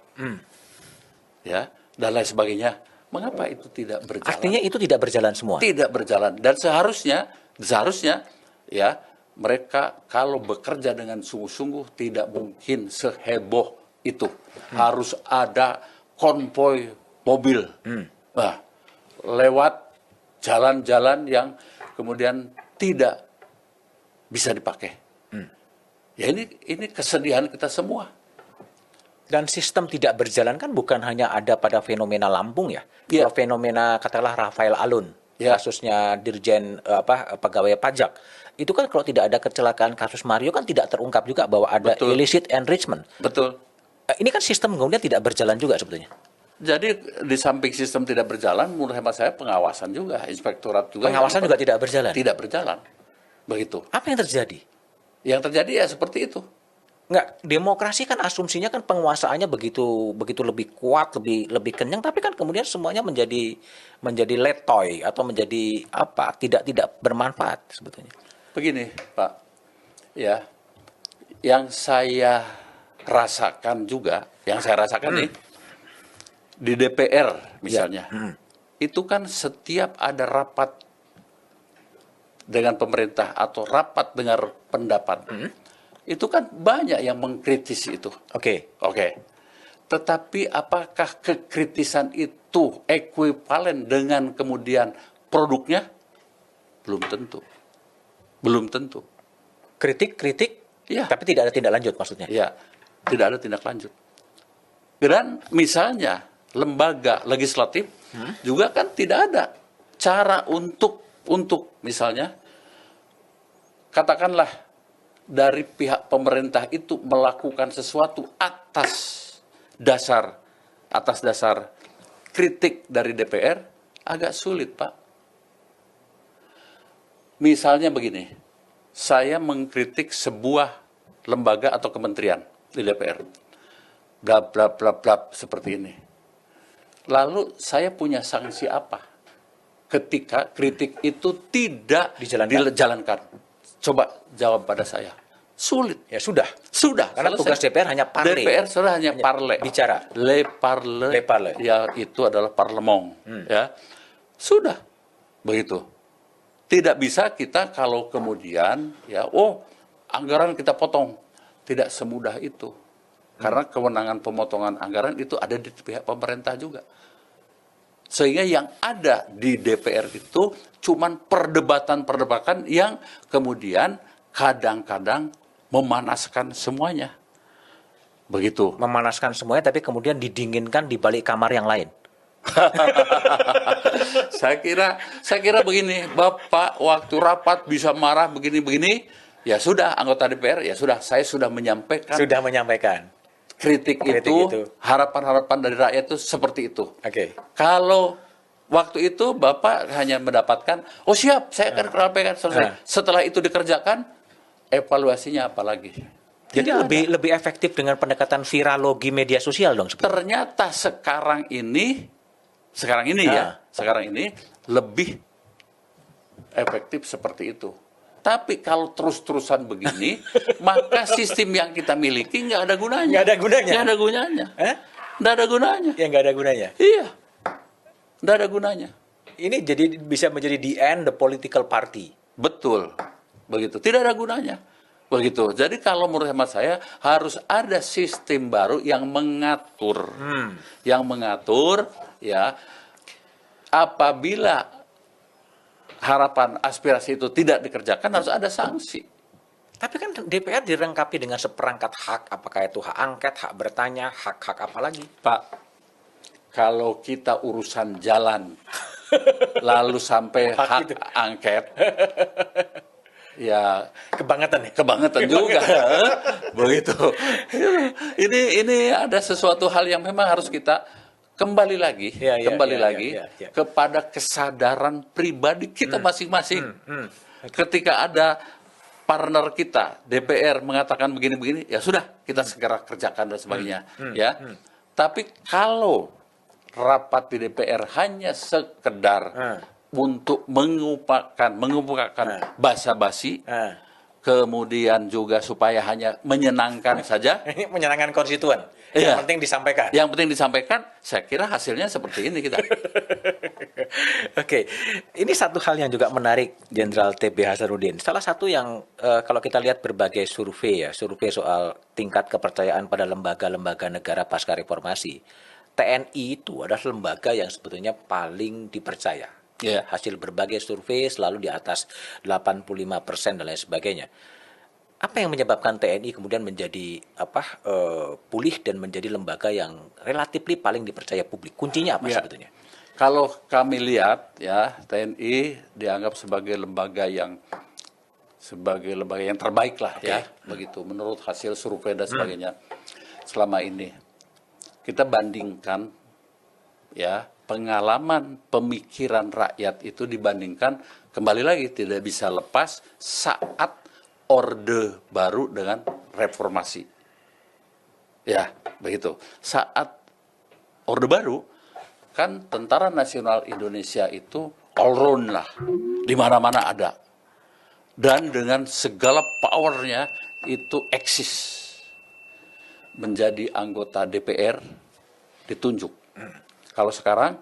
ya, dan lain sebagainya. Mengapa itu tidak berjalan? Artinya itu tidak berjalan semua? Tidak berjalan. Dan seharusnya ya mereka kalau bekerja dengan sungguh-sungguh tidak mungkin seheboh itu. Harus ada konvoi mobil. Nah, lewat jalan-jalan yang kemudian tidak bisa dipakai. Ya ini kesedihan kita semua. Dan sistem tidak berjalan kan bukan hanya ada pada fenomena Lampung ya. Ya. Kalau fenomena katakanlah Rafael Alun, Ya. kasusnya Dirjen pegawai pajak. Itu kan kalau tidak ada kecelakaan kasus Mario kan tidak terungkap juga bahwa ada Betul. illicit enrichment. Betul. Ini kan sistem kemudian tidak berjalan juga sebetulnya. Jadi di samping sistem tidak berjalan, menurut hemat saya pengawasan juga, inspektorat juga. Pengawasan juga tidak berjalan. Tidak berjalan. Begitu. Apa yang terjadi? Yang terjadi ya seperti itu. Enggak, demokrasi kan asumsinya kan penguasaannya begitu lebih kuat, lebih kenyang, tapi kan kemudian semuanya menjadi letoy atau menjadi apa? Tidak bermanfaat sebetulnya. Begini, Pak. Ya. Yang saya rasakan juga, nih di DPR misalnya. Itu kan setiap ada rapat dengan pemerintah atau rapat dengar pendapat. Itu kan banyak yang mengkritisi itu. Oke. Tetapi apakah kekritisan itu ekuivalen dengan kemudian produknya? Belum tentu. Kritik, Ya. tapi tidak ada tindak lanjut maksudnya. Ya, tidak ada tindak lanjut. Dan misalnya lembaga legislatif juga kan tidak ada cara untuk misalnya katakanlah dari pihak pemerintah itu melakukan sesuatu atas dasar kritik dari DPR agak sulit, Pak. Misalnya begini, saya mengkritik sebuah lembaga atau kementerian di DPR. Bla bla bla bla seperti ini. Lalu saya punya sanksi apa ketika kritik itu tidak dijalankan? Coba jawab pada saya. Sulit. Ya sudah. Karena selesai. tugas DPR hanya parle. DPR sudah hanya parle. Bicara. Le parle. Ya itu adalah parlemong. Ya. Sudah. Begitu. Tidak bisa kita kalau kemudian ya anggaran kita potong. Tidak semudah itu. Karena kewenangan pemotongan anggaran itu ada di pihak pemerintah juga. Sehingga yang ada di DPR itu cuman perdebatan yang kemudian kadang-kadang memanaskan semuanya. Begitu. Memanaskan semuanya tapi kemudian didinginkan di balik kamar yang lain. Saya kira begini, Bapak waktu rapat bisa marah begini-begini, ya sudah anggota DPR, ya sudah saya sudah menyampaikan. Kritik itu, harapan-harapan dari rakyat itu seperti itu. Oke. Kalau waktu itu Bapak hanya mendapatkan, siap, saya akan sampaikan selesai. Setelah itu dikerjakan, evaluasinya apa lagi? Jadi lebih efektif dengan pendekatan viralogi media sosial dong. Ternyata sekarang ini lebih efektif seperti itu. Tapi kalau terus-terusan begini, maka sistem yang kita miliki nggak ada gunanya. Nggak ada gunanya? Nggak ada gunanya. Nggak ada gunanya. Ya nggak ada gunanya? Iya. Nggak ada gunanya. Ini jadi bisa menjadi the end the political party. Betul. Begitu. Tidak ada gunanya. Begitu. Jadi kalau menurut hemat saya harus ada sistem baru yang mengatur. Yang mengatur ya apabila harapan aspirasi itu tidak dikerjakan harus ada sanksi. Tapi kan DPR dilengkapi dengan seperangkat hak, apakah itu hak angket, hak bertanya, hak-hak apa lagi? Pak, kalau kita urusan jalan, lalu sampai hak itu. angket, ya Kebangetan ya? kebangetan juga. Begitu. Ini ada sesuatu hal yang memang harus kita kembali lagi, Ya, kepada kesadaran pribadi kita masing-masing. Ketika ada partner kita DPR mengatakan begini-begini, ya sudah kita segera kerjakan dan sebagainya, ya. Tapi kalau rapat di DPR hanya sekedar untuk mengumpulkan basa-basi, kemudian juga supaya hanya menyenangkan saja. Ini menyenangkan konstituen. Iya. Yang penting disampaikan. Yang penting disampaikan, saya kira hasilnya seperti ini kita. Oke, ini satu hal yang juga menarik, Jenderal TB Hasanuddin. Salah satu yang kalau kita lihat berbagai survei soal tingkat kepercayaan pada lembaga-lembaga negara pasca reformasi, TNI itu adalah lembaga yang sebetulnya paling dipercaya. Yeah. Hasil berbagai survei selalu di atas 85% dan lain sebagainya. Apa yang menyebabkan TNI kemudian menjadi pulih dan menjadi lembaga yang relatif paling dipercaya publik? Kuncinya apa sebetulnya? Kalau kami lihat ya, TNI dianggap sebagai lembaga yang terbaik lah ya, begitu menurut hasil survei dan sebagainya. Selama ini kita bandingkan ya, pengalaman pemikiran rakyat itu dibandingkan, kembali lagi tidak bisa lepas saat Orde Baru dengan reformasi. Ya, begitu. Saat Orde Baru, kan Tentara Nasional Indonesia itu all round lah. Di mana-mana ada. Dan dengan segala powernya itu eksis. Menjadi anggota DPR ditunjuk. Kalau sekarang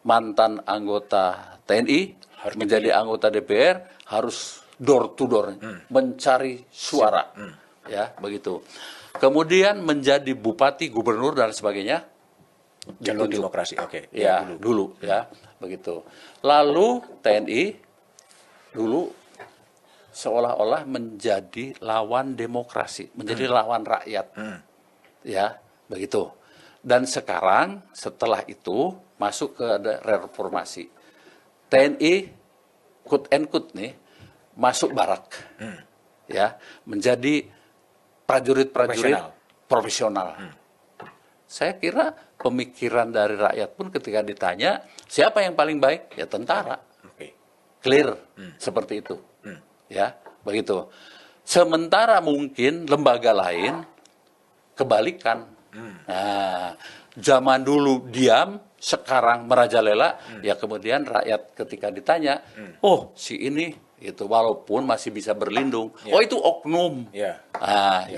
mantan anggota TNI harus menjadi anggota DPR harus door to door, mencari suara, ya begitu. Kemudian menjadi bupati, gubernur dan sebagainya, Jalur ditunjuk. demokrasi, oke. Ya, dulu ya, begitu. Lalu TNI dulu seolah-olah menjadi lawan demokrasi, menjadi lawan rakyat, ya begitu. Dan sekarang setelah itu masuk ke reformasi, TNI quote and quote nih masuk barak, ya menjadi prajurit-prajurit profesional. Saya kira pemikiran dari rakyat pun ketika ditanya siapa yang paling baik, ya tentara, clear seperti itu, ya begitu. Sementara mungkin lembaga lain kebalikan. Nah, zaman dulu diam, sekarang merajalela, ya kemudian rakyat ketika ditanya, oh si ini itu walaupun masih bisa berlindung, oh itu oknum, ya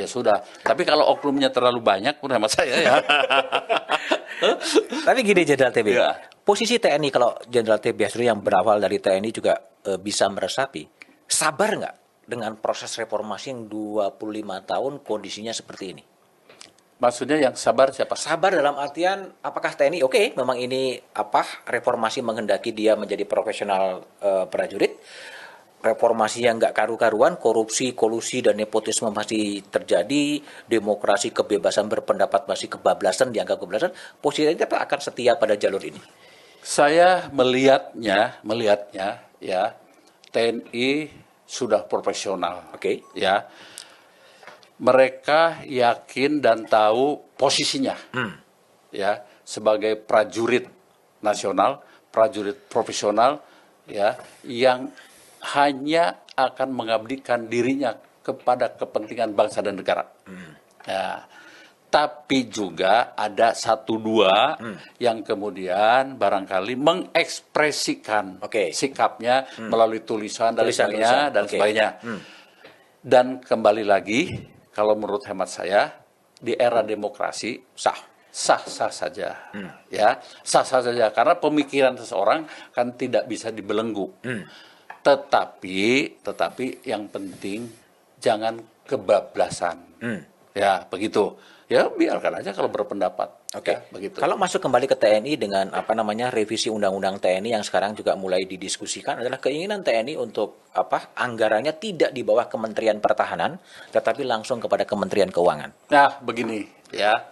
sudah. Tapi kalau oknumnya terlalu banyak, pun sama saya ya. Tapi gini Jenderal TB, Ya. posisi TNI kalau Jenderal TB Hasanuddin yang berawal dari TNI juga bisa meresapi, sabar nggak dengan proses reformasi yang 25 tahun kondisinya seperti ini? Maksudnya yang sabar siapa? Sabar dalam artian apakah TNI oke, memang ini reformasi menghendaki dia menjadi profesional prajurit, reformasi yang nggak karu-karuan, korupsi, kolusi dan nepotisme masih terjadi, demokrasi, kebebasan berpendapat masih kebablasan, dianggap kebablasan, posisinya itu akan setia pada jalur ini. Saya melihatnya ya, TNI sudah profesional, ya. Mereka yakin dan tahu posisinya, ya, sebagai prajurit nasional, prajurit profesional, ya, yang hanya akan mengabdikan dirinya kepada kepentingan bangsa dan negara. Ya. Tapi juga ada 1-2 yang kemudian barangkali mengekspresikan sikapnya melalui tulisan dan sebagainya. Dan kembali lagi, kalau menurut hemat saya, di era demokrasi sah-sah saja, ya sah-sah saja karena pemikiran seseorang kan tidak bisa dibelenggu. Tetapi yang penting jangan kebablasan, ya begitu. Ya biarkan aja kalau berpendapat. Oke. Ya, begitu. Kalau masuk kembali ke TNI dengan revisi undang-undang TNI yang sekarang juga mulai didiskusikan adalah keinginan TNI untuk anggarannya tidak di bawah Kementerian Pertahanan tetapi langsung kepada Kementerian Keuangan. Nah, begini ya.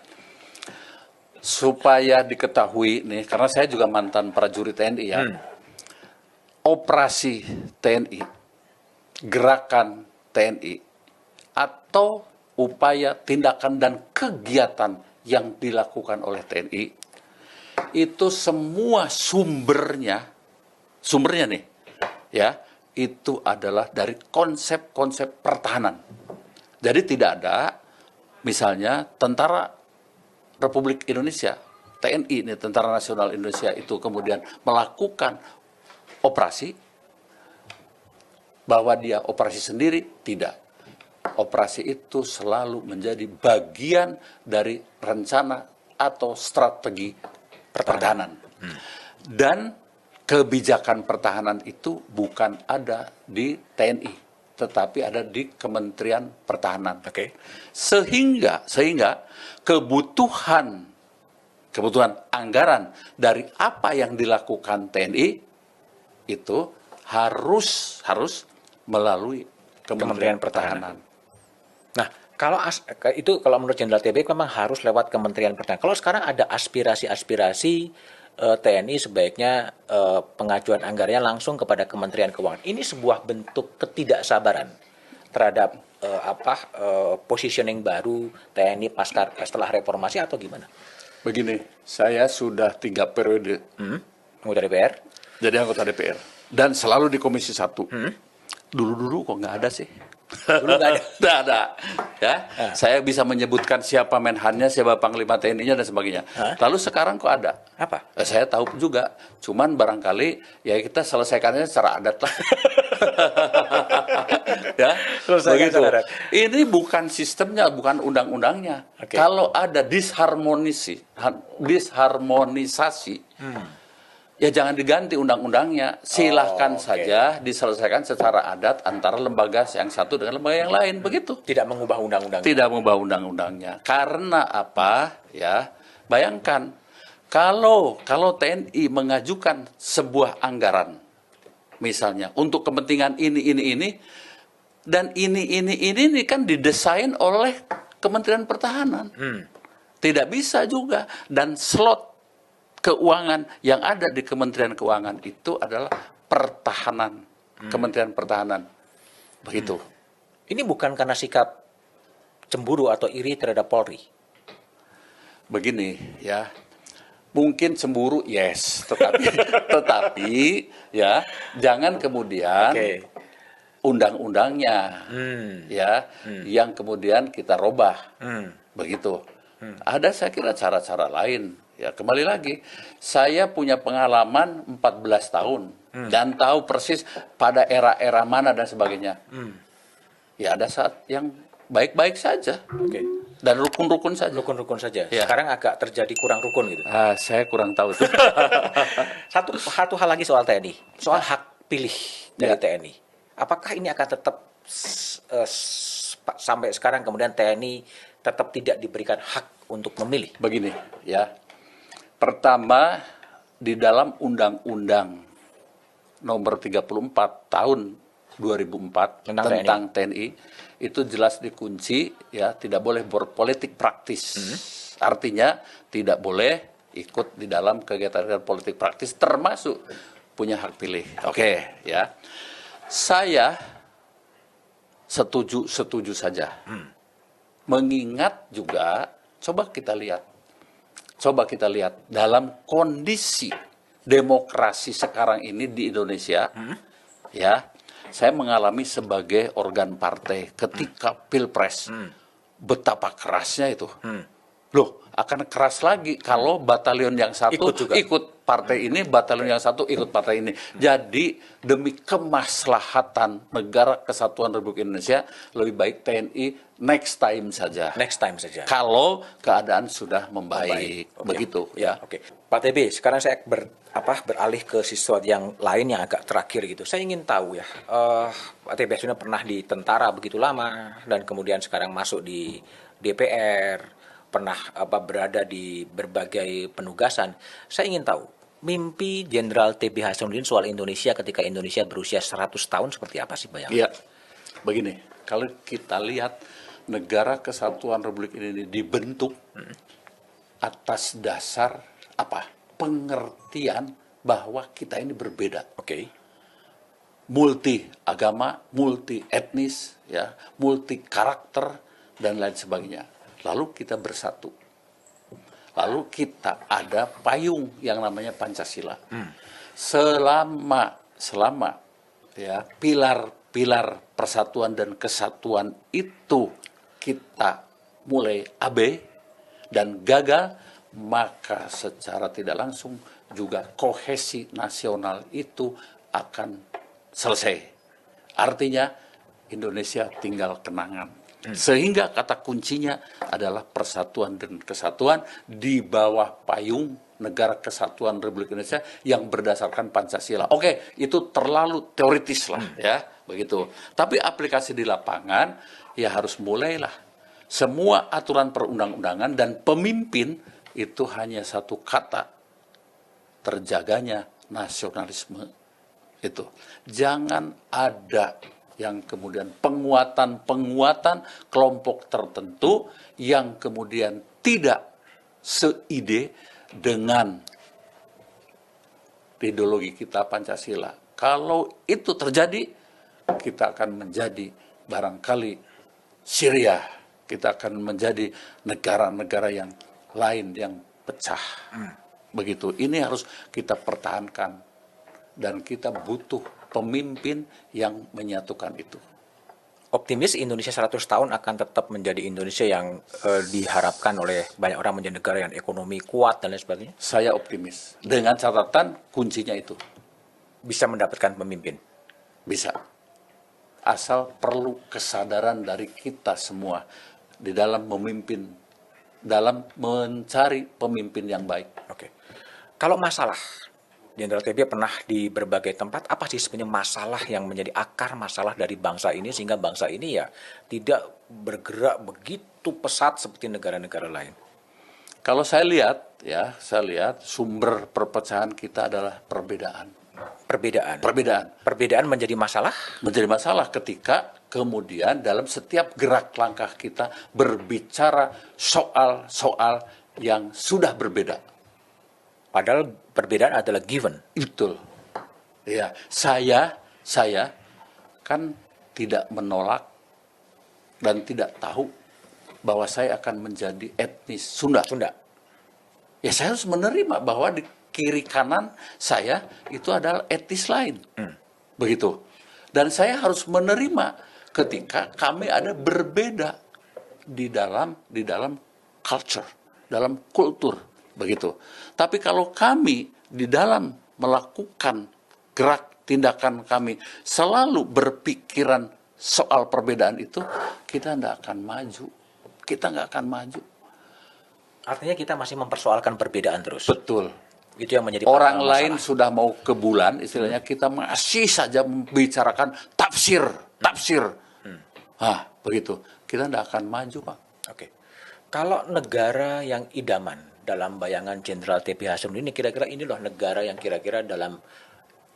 Supaya diketahui nih, karena saya juga mantan prajurit TNI ya. Operasi TNI, gerakan TNI, atau upaya tindakan dan kegiatan yang dilakukan oleh TNI, itu semua sumbernya nih, ya, itu adalah dari konsep-konsep pertahanan. Jadi tidak ada, misalnya Tentara Republik Indonesia, TNI ini, Tentara Nasional Indonesia itu kemudian melakukan operasi, bahwa dia operasi sendiri, tidak. Operasi itu selalu menjadi bagian dari rencana atau strategi pertahanan. Dan kebijakan pertahanan itu bukan ada di TNI, tetapi ada di Kementerian Pertahanan. Oke. Sehingga kebutuhan anggaran dari apa yang dilakukan TNI itu harus melalui Kementerian Pertahanan. Nah, kalau menurut Jenderal TB memang harus lewat Kementerian Pertahanan. Kalau sekarang ada aspirasi TNI sebaiknya pengajuan anggarannya langsung kepada Kementerian Keuangan. Ini sebuah bentuk ketidaksabaran terhadap positioning baru TNI setelah reformasi atau gimana? Begini, saya sudah 3 periode Anggota DPR? jadi anggota DPR dan selalu di Komisi 1. Dulu kok nggak ada sih. Dulu nggak ada. Nggak ada. Ya, saya bisa menyebutkan siapa Menhannya, siapa Panglima TNI-nya dan sebagainya. Lalu sekarang kok ada? Apa? Saya tahu juga. Cuman barangkali ya kita selesaikannya secara adat lah. Ya, begitu. Ini bukan sistemnya, bukan undang-undangnya. Okay. Kalau ada disharmonisasi, ya jangan diganti undang-undangnya, silahkan saja diselesaikan secara adat antara lembaga yang satu dengan lembaga yang lain, begitu. Tidak mengubah undang-undang. Tidak mengubah undang-undangnya. Karena apa? Ya, bayangkan kalau TNI mengajukan sebuah anggaran, misalnya untuk kepentingan ini, dan ini kan didesain oleh Kementerian Pertahanan, tidak bisa juga, dan slot keuangan yang ada di Kementerian Keuangan itu adalah pertahanan, Kementerian Pertahanan, begitu. Ini bukan karena sikap cemburu atau iri terhadap Polri. Begini ya, mungkin cemburu yes, tetapi ya jangan kemudian undang-undangnya yang kemudian kita robah, begitu. Ada saya kira cara-cara lain. Ya, kembali lagi, saya punya pengalaman 14 tahun dan tahu persis pada era-era mana dan sebagainya. Ya ada saat yang baik-baik saja dan rukun-rukun saja. Rukun-rukun saja. Ya. Sekarang agak terjadi kurang rukun gitu. Saya kurang tahu itu. Satu hal lagi soal TNI, soal hak pilih dari TNI. Apakah ini akan tetap sampai sekarang kemudian TNI tetap tidak diberikan hak untuk memilih? Begini ya. Pertama, di dalam Undang-Undang Nomor 34 Tahun 2004 tentang TNI itu jelas dikunci, ya tidak boleh berpolitik praktis. Artinya tidak boleh ikut di dalam kegiatan politik praktis, termasuk punya hak pilih. Oke, ya. Saya setuju saja. Mengingat juga, coba kita lihat dalam kondisi demokrasi sekarang ini di Indonesia, ya, saya mengalami sebagai organ partai ketika Pilpres, betapa kerasnya itu. Loh, akan keras lagi kalau batalion yang satu ikut partai ini, batalion yang satu ikut partai ini. Jadi demi kemaslahatan negara kesatuan Republik Indonesia, lebih baik TNI next time saja. Kalau keadaan sudah membaik. Begitu ya. Oke. Pak TB, sekarang saya beralih ke sesuatu yang lain yang agak terakhir gitu. Saya ingin tahu ya, Pak TB sudah pernah di tentara begitu lama dan kemudian sekarang masuk di DPR. pernah berada di berbagai penugasan. Saya ingin tahu mimpi Jenderal TB Hasanuddin soal Indonesia ketika Indonesia berusia 100 tahun seperti apa sih bayangan? Iya, begini, kalau kita lihat negara kesatuan Republik ini dibentuk atas dasar apa? Pengertian bahwa kita ini berbeda. Oke. Multi agama, multi etnis, ya, multi karakter dan lain sebagainya. Lalu kita bersatu. Lalu kita ada payung yang namanya Pancasila. Selama ya pilar persatuan dan kesatuan itu kita mulai abai dan gagal, maka secara tidak langsung juga kohesi nasional itu akan selesai. Artinya Indonesia tinggal kenangan. Sehingga kata kuncinya adalah persatuan dan kesatuan di bawah payung negara kesatuan Republik Indonesia yang berdasarkan Pancasila. Oke, itu terlalu teoritis lah ya, begitu. Tapi aplikasi di lapangan ya harus mulailah. Semua aturan perundang-undangan dan pemimpin itu hanya satu kata, terjaganya nasionalisme itu. Jangan ada yang kemudian penguatan kelompok tertentu yang kemudian tidak seide dengan ideologi kita Pancasila. Kalau itu terjadi, kita akan menjadi barangkali Syria, kita akan menjadi negara-negara yang lain yang pecah. Begitu. Ini harus kita pertahankan dan kita butuh pemimpin yang menyatukan itu. Optimis Indonesia 100 tahun akan tetap menjadi Indonesia yang diharapkan oleh banyak orang menjadi negara yang ekonomi kuat dan lain sebagainya? Saya optimis. Dengan catatan kuncinya itu. Bisa mendapatkan pemimpin? Bisa. Asal perlu kesadaran dari kita semua di dalam memimpin, dalam mencari pemimpin yang baik. Oke. Kalau masalah, Jenderal TB pernah di berbagai tempat, apa sih sebenarnya masalah yang menjadi akar masalah dari bangsa ini sehingga bangsa ini ya tidak bergerak begitu pesat seperti negara-negara lain? Kalau saya lihat sumber perpecahan kita adalah perbedaan. Perbedaan menjadi masalah? Menjadi masalah ketika kemudian dalam setiap gerak langkah kita berbicara soal-soal yang sudah berbeda. Padahal perbedaan adalah given. Betul. Ya, saya kan tidak menolak dan tidak tahu bahwa saya akan menjadi etnis Sunda. Ya, saya harus menerima bahwa di kiri kanan saya itu adalah etnis lain. Begitu. Dan saya harus menerima ketika kami ada berbeda di dalam culture, dalam kultur. Begitu. Tapi kalau kami di dalam melakukan gerak tindakan kami selalu berpikiran soal perbedaan itu, kita tidak akan maju. Kita nggak akan maju. Artinya kita masih mempersoalkan perbedaan terus. Betul. Itu yang menjadi orang masalah. lain sudah mau ke bulan, istilahnya kita masih saja membicarakan tafsir. Begitu. Kita tidak akan maju, Pak. Oke. Kalau negara yang idaman dalam bayangan Jenderal TB Hasanuddin ini kira-kira ini loh negara yang kira-kira dalam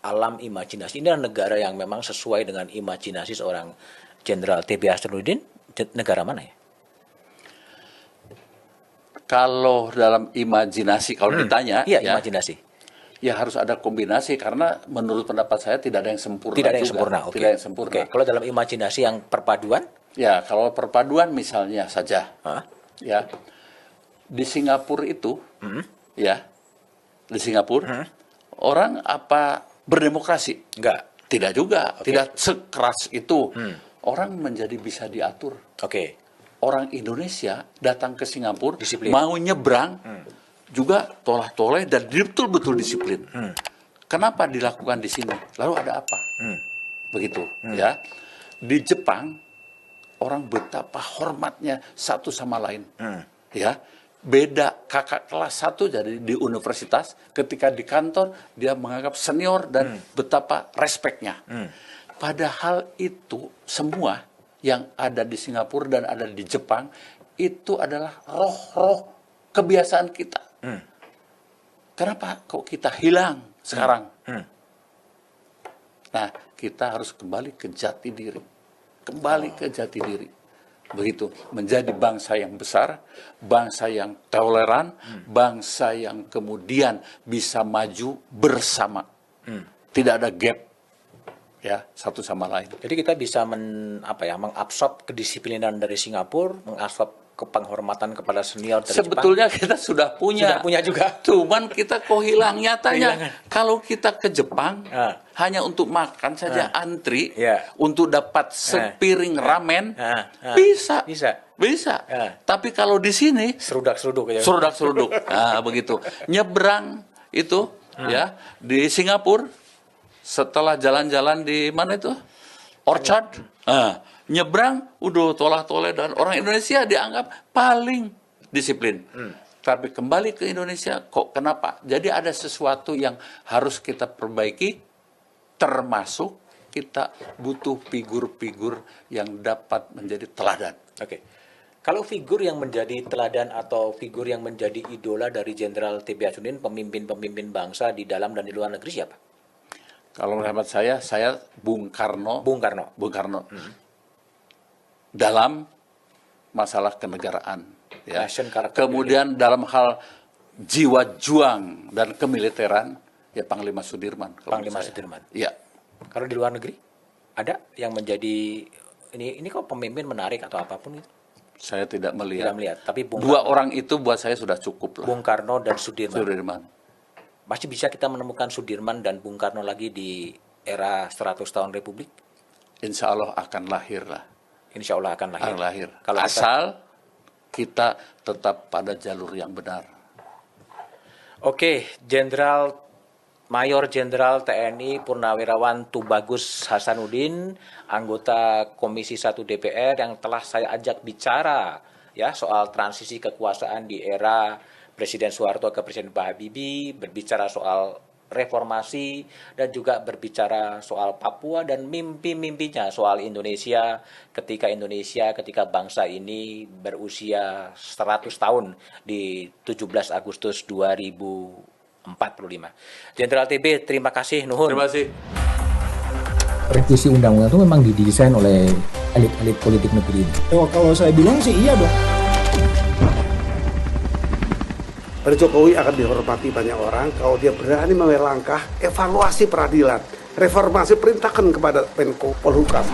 alam imajinasi. Ini adalah negara yang memang sesuai dengan imajinasi seorang Jenderal TB Hasanuddin. Negara mana ya? Kalau dalam imajinasi, kalau ditanya, imajinasi. Ya harus ada kombinasi karena menurut pendapat saya tidak ada yang sempurna. Tidak ada yang sempurna. Tidak ada yang sempurna. Kalau dalam imajinasi yang perpaduan? Ya, kalau perpaduan misalnya saja, ya di Singapura itu, di Singapura orang apa berdemokrasi? Enggak. Tidak juga, tidak sekeras itu. Orang menjadi bisa diatur. Orang Indonesia datang ke Singapura, disiplin. Mau nyebrang, juga tolah-toleh dan betul-betul disiplin. Kenapa dilakukan di sini? Lalu ada apa? Begitu, ya. Di Jepang, orang betapa hormatnya satu sama lain, ya. Beda kakak kelas satu jadi di universitas, ketika di kantor dia menganggap senior dan betapa respeknya. Padahal itu semua yang ada di Singapura dan ada di Jepang itu adalah roh-roh kebiasaan kita. Kenapa kok kita hilang sekarang? Nah, kita harus kembali ke jati diri. Kembali ke jati diri. Begitu, menjadi bangsa yang besar, bangsa yang toleran, bangsa yang kemudian bisa maju bersama. Tidak ada gap ya satu sama lain. Jadi kita bisa mengabsorb kedisiplinan dari Singapura, mengabsorb penghormatan kepada senior dari Sebetulnya Jepang. kita sudah punya juga. Cuman kita kok hilang nyatanya. Kalau kita ke Jepang hanya untuk makan saja antri untuk dapat sepiring ramen bisa. Tapi kalau di sini Serudak-seruduk ya. Serudak-seruduk. Nah, begitu. Nyebrang itu ya di Singapura setelah jalan-jalan di mana itu? Orchard. Nyebrang udah tolak-toleh dan orang Indonesia dianggap paling disiplin. Tapi kembali ke Indonesia kok kenapa? Jadi ada sesuatu yang harus kita perbaiki, termasuk kita butuh figur-figur yang dapat menjadi teladan. Oke. Kalau figur yang menjadi teladan atau figur yang menjadi idola dari Jenderal T.B. Hasanuddin, pemimpin-pemimpin bangsa di dalam dan di luar negeri siapa? Kalau menurut saya Bung Karno. Dalam masalah kenegaraan, ya. Kemudian dalam hal jiwa juang dan kemiliteran, ya Panglima Sudirman. Sudirman. Iya. Kalau di luar negeri ada yang menjadi ini kok pemimpin menarik atau apapun itu? Saya tidak melihat. Tapi dua orang itu buat saya sudah cukup lah. Bung Karno dan Sudirman. Masih bisa kita menemukan Sudirman dan Bung Karno lagi di era 100 tahun Republik? Insya Allah akan lahir lah. Insya Allah akan lahir. Kalau asal kita tetap pada jalur yang benar. Oke, Mayor Jenderal TNI Purnawirawan Tubagus Hasanuddin, anggota Komisi 1 DPR yang telah saya ajak bicara ya soal transisi kekuasaan di era Presiden Soeharto ke Presiden Pak Habibie, berbicara soal reformasi dan juga berbicara soal Papua dan mimpi-mimpinya soal Indonesia ketika bangsa ini berusia 100 tahun di 17 Agustus 2045. Jenderal TB, terima kasih nuhun. Terima kasih. Revisi undang-undang itu memang didesain oleh elit-elit politik negeri ini. Kalau saya bilang sih iya dong. Pak Jokowi akan dihormati banyak orang kalau dia berani mengambil langkah evaluasi peradilan, reformasi, perintahkan kepada Menko Polhukam.